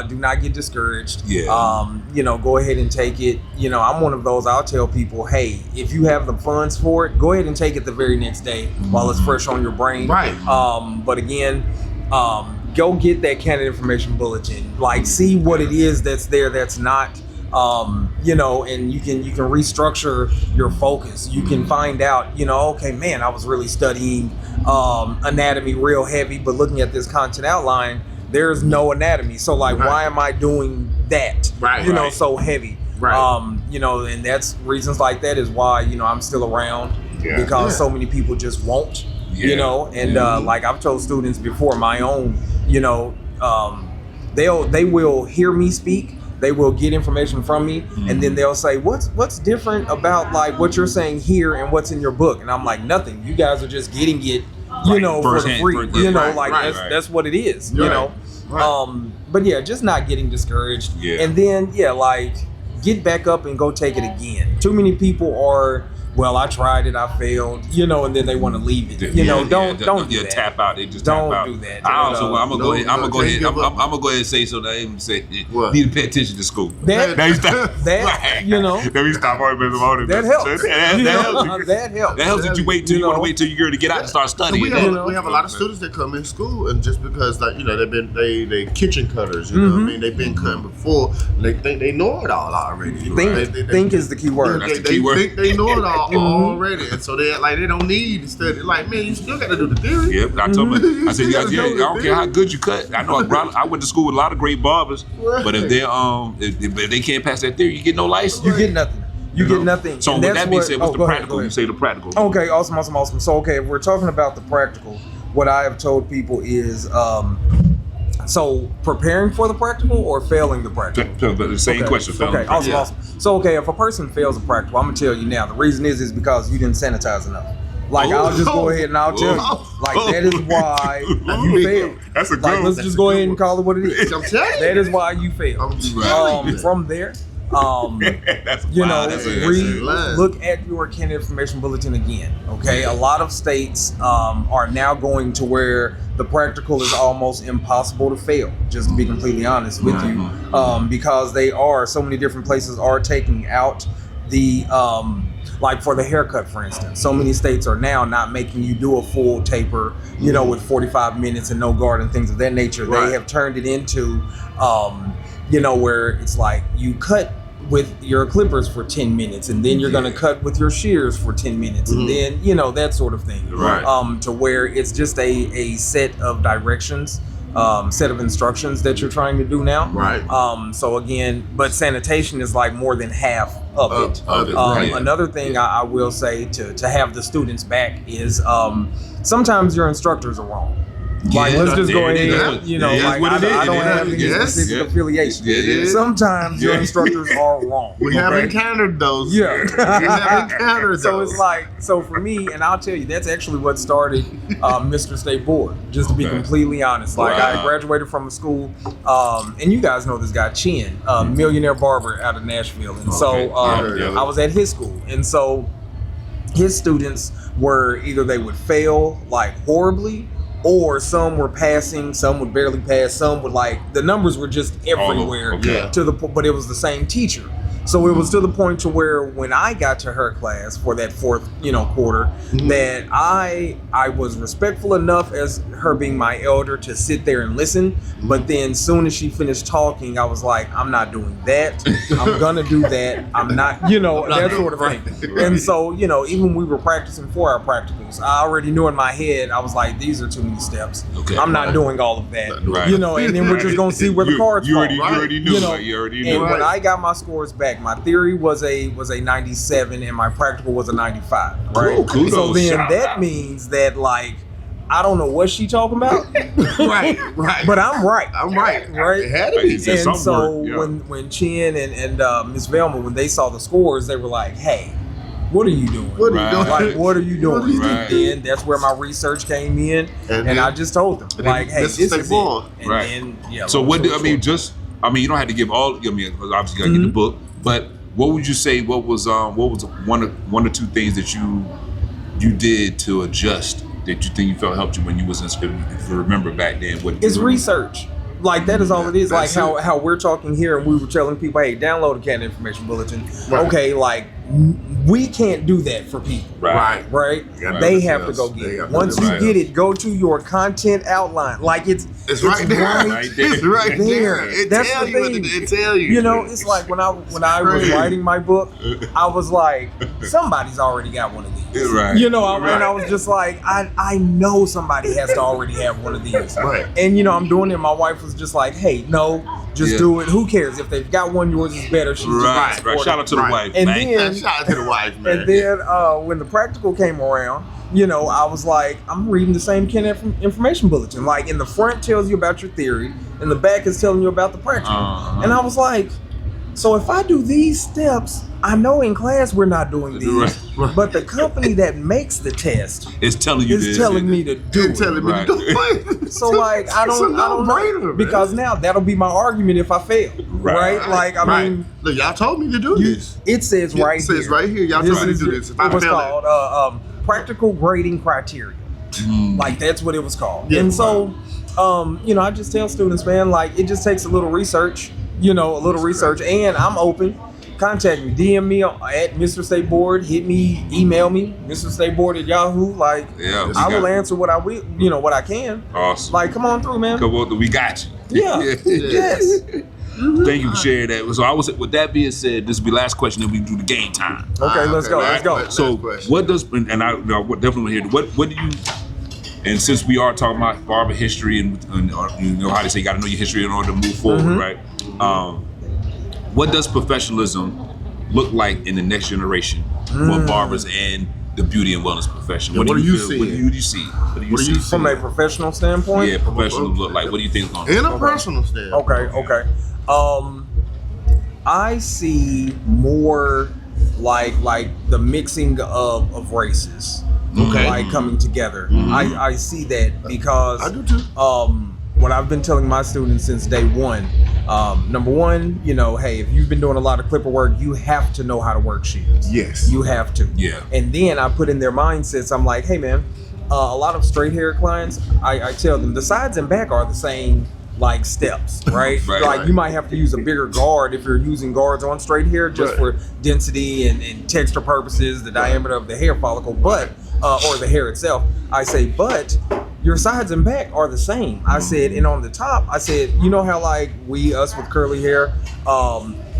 do not get discouraged. Go ahead and take it. I'm one of those. I'll tell people, hey, if you have the funds for it, go ahead and take it the very next day while it's fresh on your brain. Right. But again, go get that candidate information bulletin. Like, see what it is that's there that's not. And you can restructure your focus. You can find out, okay, man, I was really studying anatomy real heavy, but looking at this content outline, there's no anatomy. So like, why am I doing that? So heavy. And that's reasons like that is why I'm still around because so many people just won't. Like I've told students before, my own, they will hear me speak. They will get information from me, and then they'll say, "What's different about like what you're saying here and what's in your book?" And I'm like, "Nothing. You guys are just getting it, for the free. That's what it is. But just not getting discouraged, and then get back up and go take it again. Too many people are. Well, I tried it, I failed, and then they want to leave it. Don't do that. Tap out. They just don't tap out. do that. I'm gonna go ahead and say so that I even say need to pay attention to school. That helps. That helps that you wait till you want to wait till you're to get out and start studying. We have a lot of students that come in school and just because they kitchen cutters, what I mean, they've been cutting before, they think they know it all already. Think is the key word. That's the key word. They know it all already, and so they don't need to study. Like, man, you still got to do the theory. Yep, I told them. I said, I don't care how good you cut. I know I went to school with a lot of great barbers, but if they if they can't pass that theory, you get no license. You get nothing. You get nothing. So with that being said, what's the practical? You say the practical. Okay, awesome. So if we're talking about the practical, what I have told people is. So preparing for the practical or failing the practical? The same question. Okay, awesome. So if a person fails a practical, I'm gonna tell you now. The reason is because you didn't sanitize enough. Like I'll just go ahead and I'll tell you. Like that is why you failed. That's a good. Like let's just go ahead and call it what it is. I'm telling you. That is why you failed. From there. Look at your candidate information bulletin again. Okay, a lot of states are now going to where the practical is almost impossible to fail. Just to be completely honest with you, because so many different places are taking out the like for the haircut, for instance. So many states are now not making you do a full taper, with 45 minutes and no guard and things of that nature. They have turned it into where it's like you cut with your clippers for 10 minutes and then you're going to cut with your shears for 10 minutes and then, that sort of thing. To where it's just a set of directions, set of instructions that you're trying to do now. So again, but sanitation is like more than half of it. Another thing I will say to have the students back is sometimes your instructors are wrong. Like, Yeah, let's just go there it ahead, is. you know, It is like, what it is. I don't It have is. any Yes. specific Yeah. affiliation. It is. Sometimes your Yeah. instructors are wrong. We have okay? encountered those. Yeah. We have encountered So those. it's like, so for me, and I'll tell you, that's actually what started Mr. Stateboard, just to be Okay. completely honest. Like, I Wow. graduated from a school, and you guys know this guy, Chin, millionaire barber out of Nashville. And so Yeah. I was at his school. And so his students were either they would fail like horribly, or some were passing, some would barely pass, some would like, the numbers were just everywhere okay. to the, but it was the same teacher. So it was to the point to where when I got to her class for that fourth, quarter, that I was respectful enough as her being my elder to sit there and listen. But then soon as she finished talking, I was like, I'm not doing that. I'm gonna do that. I'm not, that sort of thing. And so, even when we were practicing for our practicals, I already knew in my head, I was like, these are too many steps. Okay. I'm not doing all of that. Right. And then we're just gonna see where the cards fall. You already knew. You already knew. And when I got my scores back, my theory was a 97 and my practical was a 95. Right. Cool. Kudos. So then Shout that out. means that like I don't know what she talking about, right. but I'm right. I'm right. Right. It had to be. He said And some so word, yeah. when Chin and Miss Velma, when they saw the scores, they were like, "Hey, what are you doing? What are Right. you doing? Like, what are you doing?" Right. Then that's where my research came in, And and then- I just told them, and like, then "Hey, this this is is Stateboard. it." And Right. then, yeah. So long what? story short. You don't have to give all. Because obviously you gotta get the book. But what would you say? What was one or two things that you did to adjust that you think you felt helped you when you was in school? If you remember back then, what It's research. Like, that is all it is. Like That's how we're talking here and we were telling people, hey, download a candidate information bulletin. Right. Okay, like, we can't do that for people. Right. Right? Yeah, They right. have to go They get it. have to Once do you it. get it, go to your content outline. Like, it's right there. Right there. It's right there. there. It That's tell the you. thing. It tell you. It's like when I was crazy. writing my book, I was like, somebody's already got one of these. Right. And I was just like, I know somebody has to already have one of these. Right. And I'm doing it. My wife was just like, hey, no, just Yeah. do it. Who cares? If they've got one, yours is better. She's Right. just Right. Shout out to the Right. wife. And man. then- Shout out to the wife, man. And then when the practical came around, I was like, I'm reading the same candidate information bulletin. Like, in the front tells you about your theory, and the back is telling you about the practical. Uh-huh. And I was like, so if I do these steps, I know in class we're not doing these, Right. but the company that makes the test It's telling you is this. telling me to do They're it. telling me Right. to do it. So like I don't no-brainer, know man. because now that'll be my argument if I fail, Right. right? Like I Right. mean, Look, y'all told me to do this. it says right It here. says right here. Y'all told me to do this. If I It was fail called practical grading criteria. Mm. Like that's what it was called. Yeah. And so, I just tell students, man, like it just takes a little research, and I'm open. Contact me, DM me at Mr. Stateboard, hit me, email me, Mr. Stateboard at Yahoo. Like, Yeah, I will answer what I will, what I can. Awesome. Like, come on through, man. We got you. Yeah. Yes. Thank you for sharing that. So with that being said, this will be the last question, then we do the game time. Okay, let's go. okay, Let's go. right. So Last question. what does, and I definitely hear, what do you, and since we are talking about barber history and how they say you got to know your history in order to move forward, right? What does professionalism look like in the next generation for barbers and the beauty and wellness profession? Yeah, what do you see? What do you see? What do you What do see? you see? From a professional standpoint? Yeah, professionalism look like. What do you think is going In on? a personal standpoint. Okay. I see more like the mixing of races. Okay. Like coming together. I see that because I do too. what I've been telling my students since day one, number one, hey, if you've been doing a lot of clipper work, you have to know how to work shears. Yes. You have to. Yeah. And then I put in their mindsets, I'm like, hey man, a lot of straight hair clients, I tell them the sides and back are the same like steps, right? Right, like right. you might have to use a bigger guard if you're using guards on straight hair just Right. for density and texture purposes, the diameter of the hair follicle, but or the hair itself. I say, but your sides and back are the same. I said, and on the top, I said, how like us with curly hair,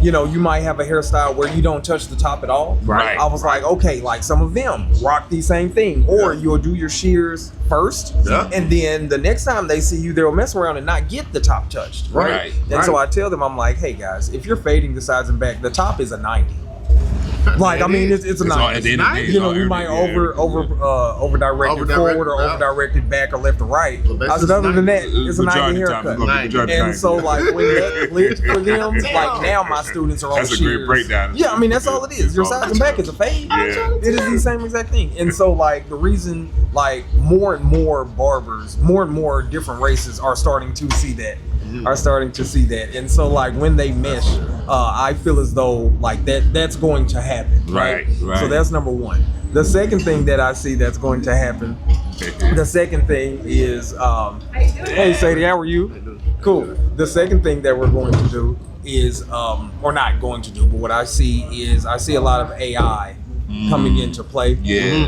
you might have a hairstyle where you don't touch the top at all. Right. I was like, okay, like some of them rock the same thing, or Yeah. you'll do your shears first, Yeah. and then the next time they see you, they'll mess around and not get the top touched, right? Right. And so I tell them, I'm like, hey guys, if you're fading the sides and back, the top is a 90. Like, I mean, it's a At the end of the day, you know, we might over direct it forward or over direct it back or left or right. I said, other than that, it's a 90 haircut. And so, like, when that clicks for them, like now my students are on That's a great breakdown. Yeah, I mean, that's all it is. Your sides and back is a fade. Yeah. It is the same exact thing. And so, like, the reason, like, more and more barbers, more and more different races are starting to see that. And so, like, when they mesh, I feel as though, like, that's going to happen. Right. So that's number one. The second thing that I see that's going to happen, the second thing is, hey, Sadie, how are you? Cool. The second thing that we're going to do is, or not going to do, but what I see is, I see a lot of AI coming into play. Yeah.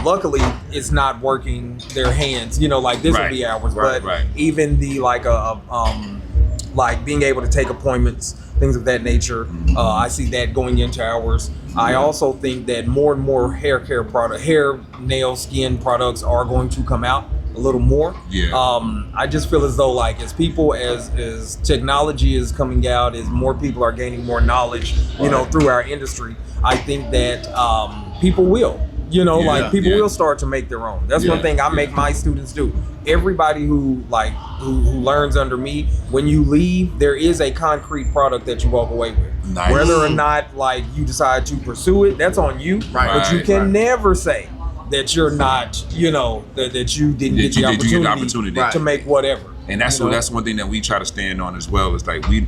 Luckily, it's not working their hands. You know, like this will be ours, but even the like like being able to take appointments, things of that nature. I see that going into ours. I also think that more and more hair care product, hair, nail, skin products are going to come out a little more. I just feel as though, like, as people, as technology is coming out, as more people are gaining more knowledge, you know, through our industry, I think that people will, you know, like people will start to make their own. That's one thing I make my students do. Everybody who learns under me, when you leave, there is a concrete product that you walk away with. Nice. Whether or not, like, you decide to pursue it, that's on you. But you can never say that you're not, you know, that you didn't get the opportunity to make whatever. And that's that's one thing that we try to stand on as well. It's like we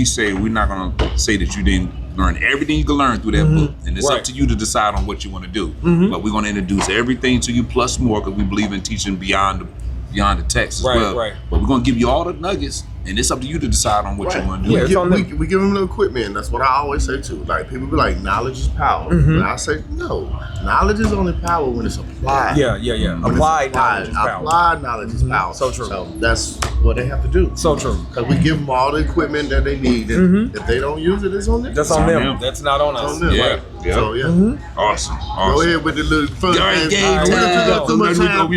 say we're not gonna say that you didn't learn everything you can learn through that book, and it's up to you to decide on what you want to do. But we're gonna introduce everything to you plus more, because we believe in teaching beyond the text as well. But we're gonna give you all the nuggets, and it's up to you to decide on what you want to do. We give them the equipment. That's what I always say too. Like, people be like, knowledge is power. And I say, no, knowledge is only power when it's applied. Applied knowledge is power. Applied knowledge is power. So true. So that's what they have to do. So true. Because we give them all the equipment that they need, and if they don't use it, it's on them. That's on them. That's not on us. So Awesome. Go ahead with the little fun. All right, game time.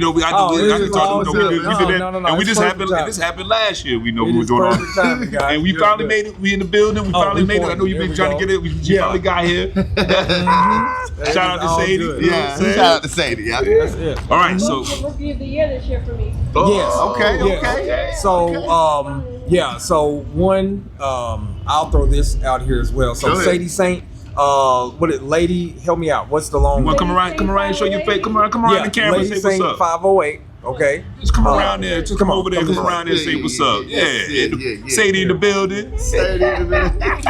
We did this happened last year. We know we were doing all this. And we finally made it. We in the building. We finally made it. I know you've been trying to get it. We finally got here. Shout out to Sadie. Shout out to Sadie. That's it. All right, so Rookie of the Year this year for me. Yes. Okay. So so one, I'll throw this out here as well. So Sadie Saint, lady, help me out. What's the long? You want to come around and show your face? Come around the camera and say what's Saint up. 508. Okay. Just come around there. Just come over there. Come around there and say what's up. Sadie in the building.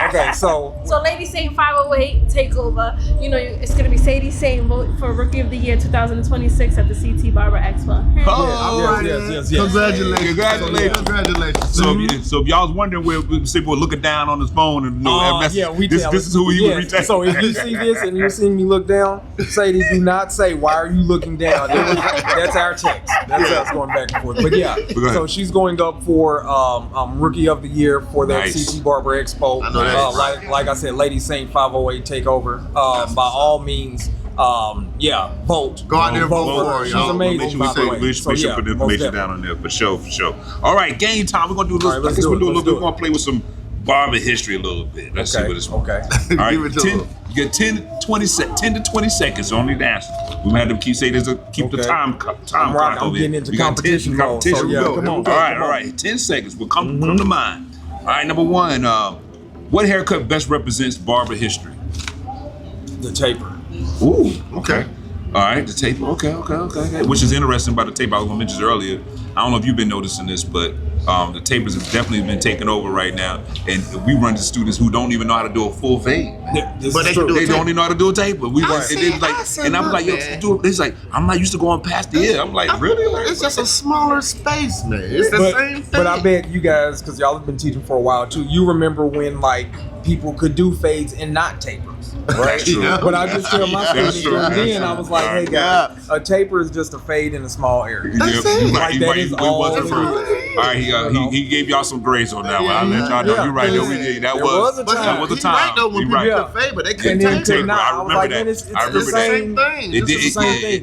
Okay, so Lady Saint 508 takeover. You know, it's gonna be Sadie Saint vote for Rookie of the Year 2026 at the CT Barber Expo. Yes. Congratulations. So if y'all was wondering where people were looking down on his phone and this is who he would retake. So if you see this and you're seeing me look down, Sadie, do not say, why are you looking down? That's our text. That's us going back and forth. But so she's going up for Rookie of the Year for that CT Barber Expo. I know that. Like I said, Lady Saint 508 takeover. By all means, vote. Go out there and vote for her. She's amazing. Make sure we put the information down on there for sure. All right, game time. We're gonna do a little. We're gonna play with some barber history a little bit. Let's see what it's about. Okay. All right, you get 10 to 20 seconds only to answer. We might have to keep the time clock over I'm getting into competition mode. So come on. All right. 10 seconds will come to mind. All right, number one. What haircut best represents barber history? The taper. Ooh, okay. All right, the taper. Okay. Which is interesting about the taper. I was gonna mention this earlier. I don't know if you've been noticing this, but the tapers have definitely been taken over right now, and we run into students who don't even know how to do a full fade. But they don't even know how to do a taper. And I was like, yo, it's like, I'm not used to going past the ear. I'm like, really? It's just a smaller space, man. It's the same thing. But I bet you guys, because y'all have been teaching for a while too, you remember when, like, people could do fades and not tapers, right? But I just tell my students, then I was like, hey guys, a taper is just a fade in a small area. That's it. Like, that is all it is. right, he gave y'all some grace on that one. I'll let y'all know. You're right. That was a time. Right though, when people did favor, they couldn't take it. I remember that. I remember that.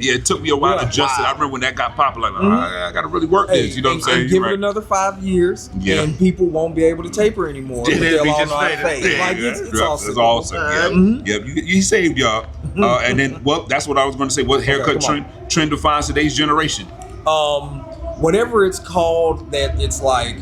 It took me a while to adjust it. I remember when that got popular. Like, I got to really work this. You know what I'm saying? Give it another 5 years, and people won't be able to taper anymore. They'll all know how to fade. Like it's awesome. Yeah, you saved y'all. And then, that's what I was going to say. What haircut trend defines today's generation? Whatever it's called, that it's like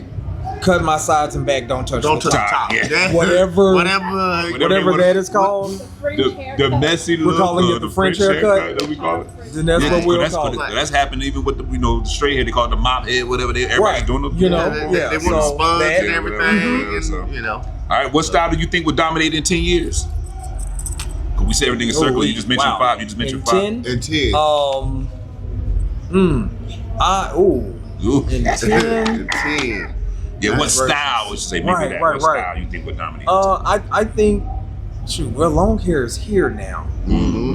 cut my sides and back, don't touch the top. Yeah. Whatever that is called. The messy look. We're calling it the French haircut. That we call it. Then that's what we'll call it. That's happened even with the straight head. They call it the mop head, whatever. Everybody's doing it. They want to sponge and everything. All right, what style do you think would dominate in 10 years? Because we say everything is circle. You just mentioned 5. You just mentioned 5. In 10. In 10. Yeah, what style would you say? Maybe that. What style you think would dominate? I think, long hair is here now.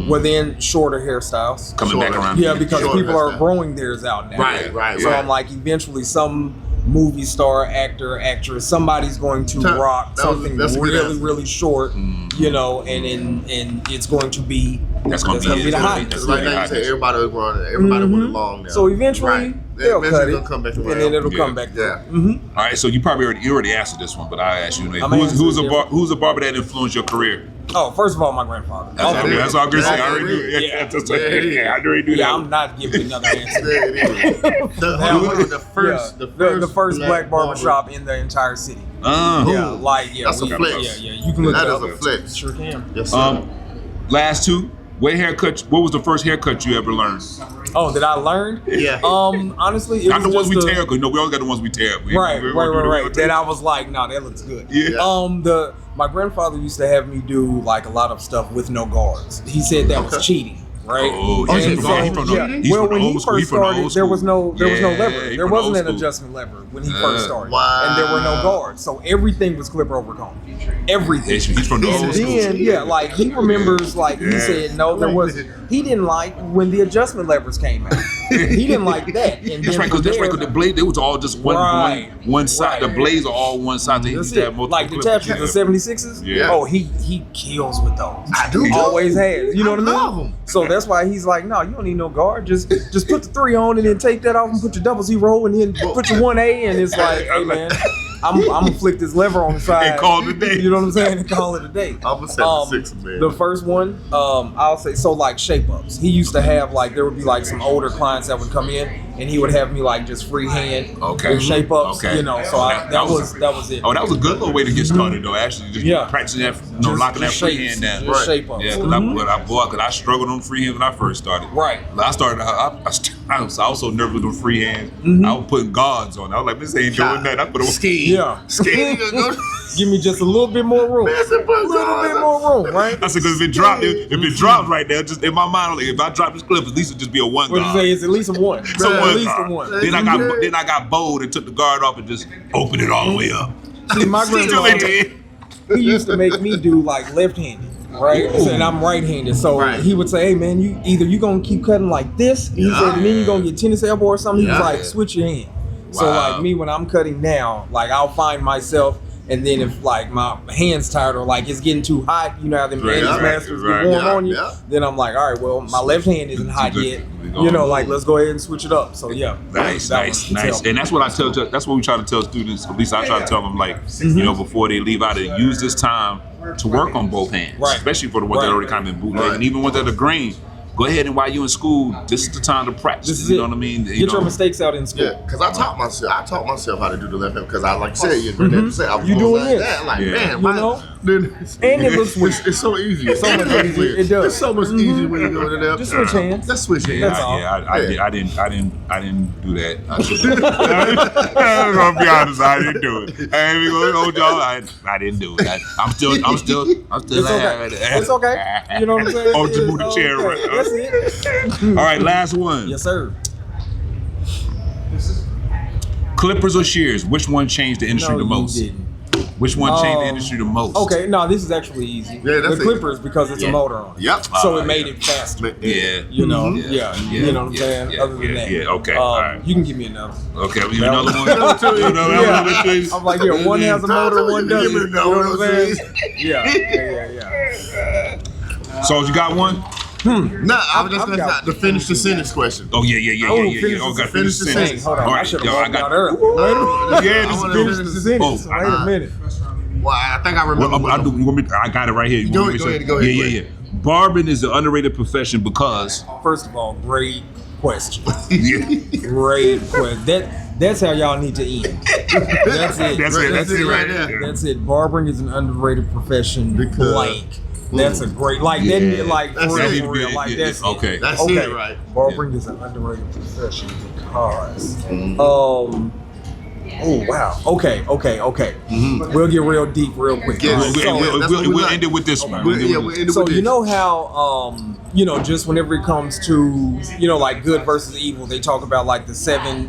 Well, then shorter hairstyles coming back around. Yeah, because people are growing theirs out now. Right. So I'm like, eventually, some movie star, actor, actress, somebody's going to rock something really short, and it's going to be the hot. Like you said, everybody want it long now. So eventually they'll cut it, come back and then it'll come back. Yeah. All right, so you probably already answered this one, but I asked you, who's a barber that influenced your career? Oh, first of all, my grandfather. That's all good. I already knew. I already knew that. I'm not giving another answer. The first black barbershop in the entire city. That's a flex. Yeah. You can look that it up. is a flex. Sure can. Yes, sir. Last two. What was the first haircut you ever learned? Oh, that I learned? Yeah. Honestly, it not was the ones we tear. the We always got the ones we tear. Right. That I was like, nah, that looks good. Yeah. My grandfather used to have me do like a lot of stuff with no guards. He said that was cheating. Right. When he first started, there was no lever. There wasn't an adjustment lever when he first started, and there were no guards. So everything was clipper over comb. Everything. He's from the old school. And then, like he remembers, like he said, no, there was. He didn't like when the adjustment levers came out. He didn't like that. And that's right, because the blade, they was all just one side. The blades are all one side. They used to have multiple like the Tapestries, the 76s. Yeah. Oh, he kills with those. I do. Always has. You know what I mean? Love them. So that's why he's like, no, you don't need no guard. Just put the 3 on and then take that off and put your 00 and then put your 1A, and it's like, hey man, I'm gonna flick this lever on the side and call it a day. You know what I'm saying? And call it a day. I'm gonna say the 6, man. The first one, I'll say, so like shape ups. He used to have like, there would be like some older clients that would come in, and he would have me like just freehand with shape ups. Okay. So that was it. Oh, that was a good little way to get started though. Actually, just practicing that, locking that freehand down. Just shape ups. Yeah, because I struggled on freehand when I first started. Right. I was also nervous with the freehand. I was putting guards on. I was like, this ain't doing that. I put a ski. Yeah. Give me just a little bit more room. A little bit more room, right? I said, because if it drops right there, just in my mind, I'm like, if I drop this clip, at least it'll just be a 1 guard. What you say? It's at least a 1. At least a 1. Then I got bold and took the guard off and just opened it all the way up. See, my grandfather, he used to make me do like left-handed. Right, and I'm right-handed, so he would say, "Hey, man, you gonna keep cutting like this?" He said, and then you gonna get tennis elbow or something. He was like, "Switch your hand." Wow. So like me, when I'm cutting now, like I'll find myself, and then if like my hand's tired or like it's getting too hot, you know how them masters get warm on you. Then I'm like, all right, well, my left hand isn't hot yet. Like let's go ahead and switch it up. So nice. And that's what I tell. That's what we try to tell students. At least I try to tell them, like, before they leave out, to use this time to work on both hands, especially for the ones that already kind of been bootleg, and even ones that are green. Go ahead, and while you're in school, this is the time to practice. You know what I mean? Get your mistakes out in school. Yeah, because I taught myself how to do the left hand, because I, like I said, your granddad said, I was doing like it. that. Like, man, and it looks weird. It's so easy. It's so much easier. It does. It's so much easier when you go to that. Just switch hands. Let's switch hands. That's all. I didn't do that. I'm gonna be honest. I didn't do it. I ain't gonna hold y'all. I didn't do it. I'm still. It's okay. You know what I'm saying? Oh, just move the chair right. That's it. All right, last one. Yes, sir. Clippers or shears? Which one changed the industry the most? Which one changed the industry the most? Okay, no, this is actually easy. Yeah, that's the clippers because it's a motor on it. Yep. So it made it faster. Yeah. You know, Yeah. you know what I'm saying? Yeah. Other than that. Yeah, okay. All right. You can give me another. Okay, we another one. Yeah. I'm like, yeah, one has a motor, one doesn't. You know what I'm saying? Yeah. So you got one? No, I was just going to finish the sentence question. Oh yeah. Oh, got to finish the sentence. Hold on, I should have walked out early. Yeah, I wanna Finish the sentence. Wait a minute. Well, I think I remember. I got it right here. Go ahead. Yeah. Barbering is an underrated profession because. First of all, great question. Yeah. Great question. That's how y'all need to end. That's it. That's it right there. That's it. Barbering is an underrated profession. Blank. That's a great, like, Yeah. that, like, That's for it. real, like, that's Okay. it. That's it, right. Barbering is an underrated profession because, oh, wow. Okay. We'll get real deep real quick. Yeah, We'll end it with this one. we'll end it with So this. you know how, just whenever it comes to, like good versus evil, they talk about like the seven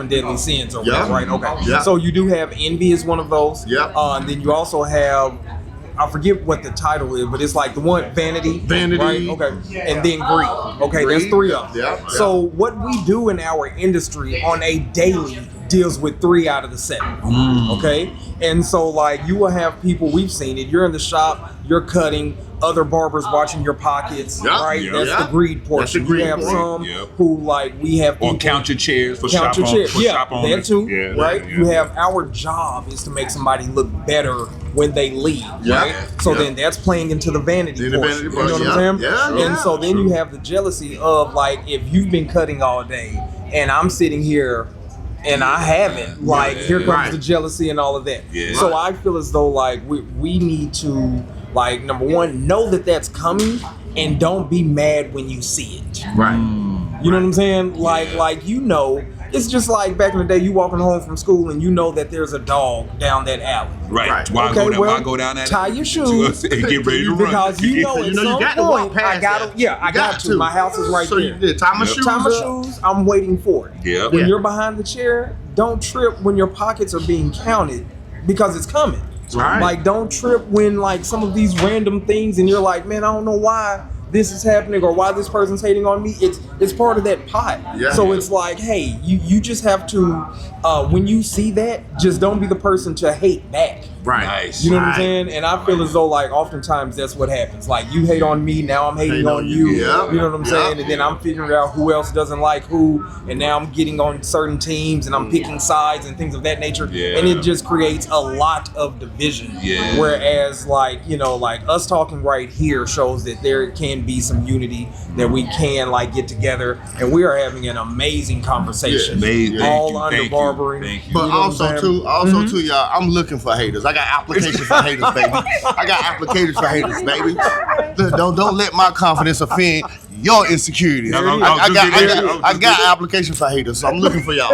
deadly sins or whatever, right? Okay. Yeah. So you do have envy is one of those. Yeah. And then you also have, I forget what the title is, but it's like the one vanity, right? Okay, and then greed. Okay, there's three of them. Yeah. So what we do in our industry on a daily deals with 3 out of the 7. Okay, and so like you will have people, we've seen it. You're in the shop, you're cutting. Other barbers watching your pockets, right? That's the greed portion. You have some who like we have people, or count your chairs for count shop your chairs. for shop That owners. too, Yeah, right? yeah. You have our job is to make somebody look better when they leave, right? So then that's playing into the vanity portion. You know what I'm saying? Yeah. And so then you have the jealousy of like if you've been cutting all day and I'm sitting here and I haven't, like here comes the jealousy and all of that. Yeah. So I feel as though like we need to like number one, know that that's coming and don't be mad when you see it. Right. You know what I'm saying? Like it's just like back in the day you walking home from school and you know that there's a dog down that alley. Right. Why go down that? Tie your shoes and get ready to run. because you know at some got to walk point past I got to. My house is right so there. You did. Tie my shoes. Tie my shoes. I'm waiting for it. Yeah. When you're behind the chair, don't trip when your pockets are being counted because it's coming. Right. Like don't trip when like some of these random things and you're like, man, I don't know why this is happening or why this person's hating on me. It's part of that pot. Yeah. So it's like, hey, you just have to when you see that, just don't be the person to hate back. Right. Nice. You know what I'm saying? And I feel as though like oftentimes that's what happens. Like you hate on me, now I'm hating on you. Yeah. You know what I'm saying? And then I'm figuring out who else doesn't like who, and now I'm getting on certain teams and I'm picking sides and things of that nature. Yeah. And it just creates a lot of division. Yeah. Whereas like, like us talking right here shows that there can be some unity, that we can like get together and we are having an amazing conversation. Amazing. All under barbering. Thank you. But You know what I'm also too, y'all, I'm looking for haters. I got applications for haters, baby. I got applications for haters, baby. Don't let my confidence offend your insecurities. I got applications for haters, so I'm looking for y'all.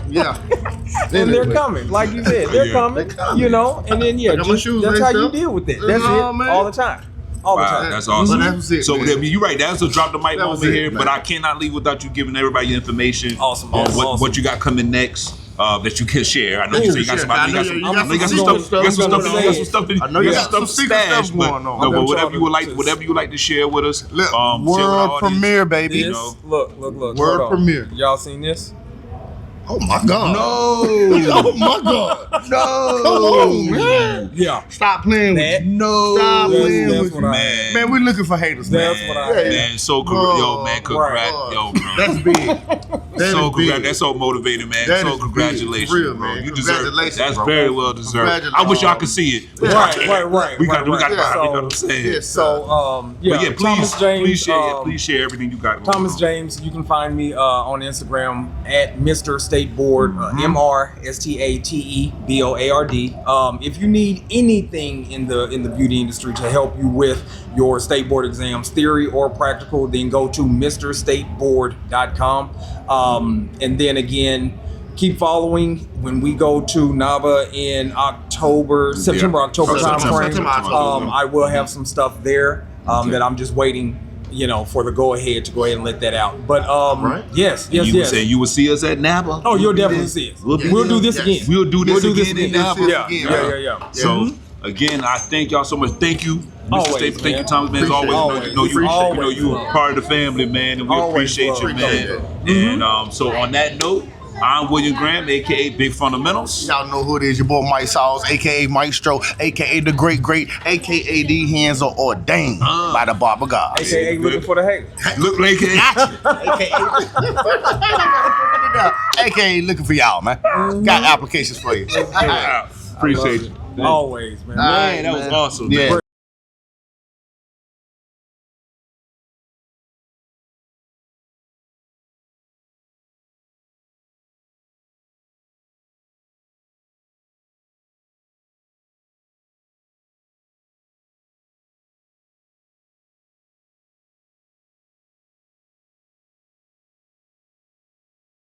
Yeah. And they're coming, like you said, they're coming. And then that's how you deal with it. That's it, all the time. All the time. That's awesome. But that's it, so man. you're right. That's a drop the mic That was over it, here. man. But I cannot leave without you giving everybody your information. Awesome. On Awesome. what you got coming next. That you can share. I know you say you got some. I know you got some stuff. You got some stuff. You got some stuff. I know you got some secret stashed, stuff but going on. no, but whatever you would like to share with us. Look, share with our world audience. premiere, baby. This, look. World hold on. premiere. Y'all seen this? Oh my God. No. Oh my God. No. Come on, man. Yeah. Stop playing with That- me. No. Stop playing That's with what me. I- Man, we're looking for haters, man. That's what I Man, so cool. Yo, man, congrats. Yo, bro. That's big. That So is big. that's so motivating, man. That so is congratulations, big. For real, bro. man. You deserve it. Congratulations, That's bro. very well deserved. I wish y'all could see it. But Right. We got, you know So- what I'm saying? Yes, So, But yeah, Thomas James. please share everything you got. Thomas James, you can find me on Instagram at Mr. Stateboard, MrStateBoard. If you need anything in the beauty industry to help you with your Stateboard exams, theory or practical, then go to MrStateBoard.com. And then again, keep following when we go to NABA in September, October timeframe. September, October. I will have some stuff there that I'm just waiting for the go ahead to go ahead and let that out. But yes. You would say you will see us at Napa. Oh, you'll definitely see us. We'll do this again. We'll do this again in Napa. Yeah. So again, I thank y'all so much. Thank you, Mr. Staples. Thank you, Thomas. Man, as always, you are part of the family, man, and we appreciate you, man. And so on that note, I'm William Graham, aka Big Fundamentals. Y'all know who it is. Your boy Mike Sauls, aka Maestro, aka the Great, aka the hands are ordained by the barber God. AKA looking for the hate. Look like AKA looking for y'all, man. Got applications for you. Appreciate you. Always, man. Man, that was awesome. Yeah. Man.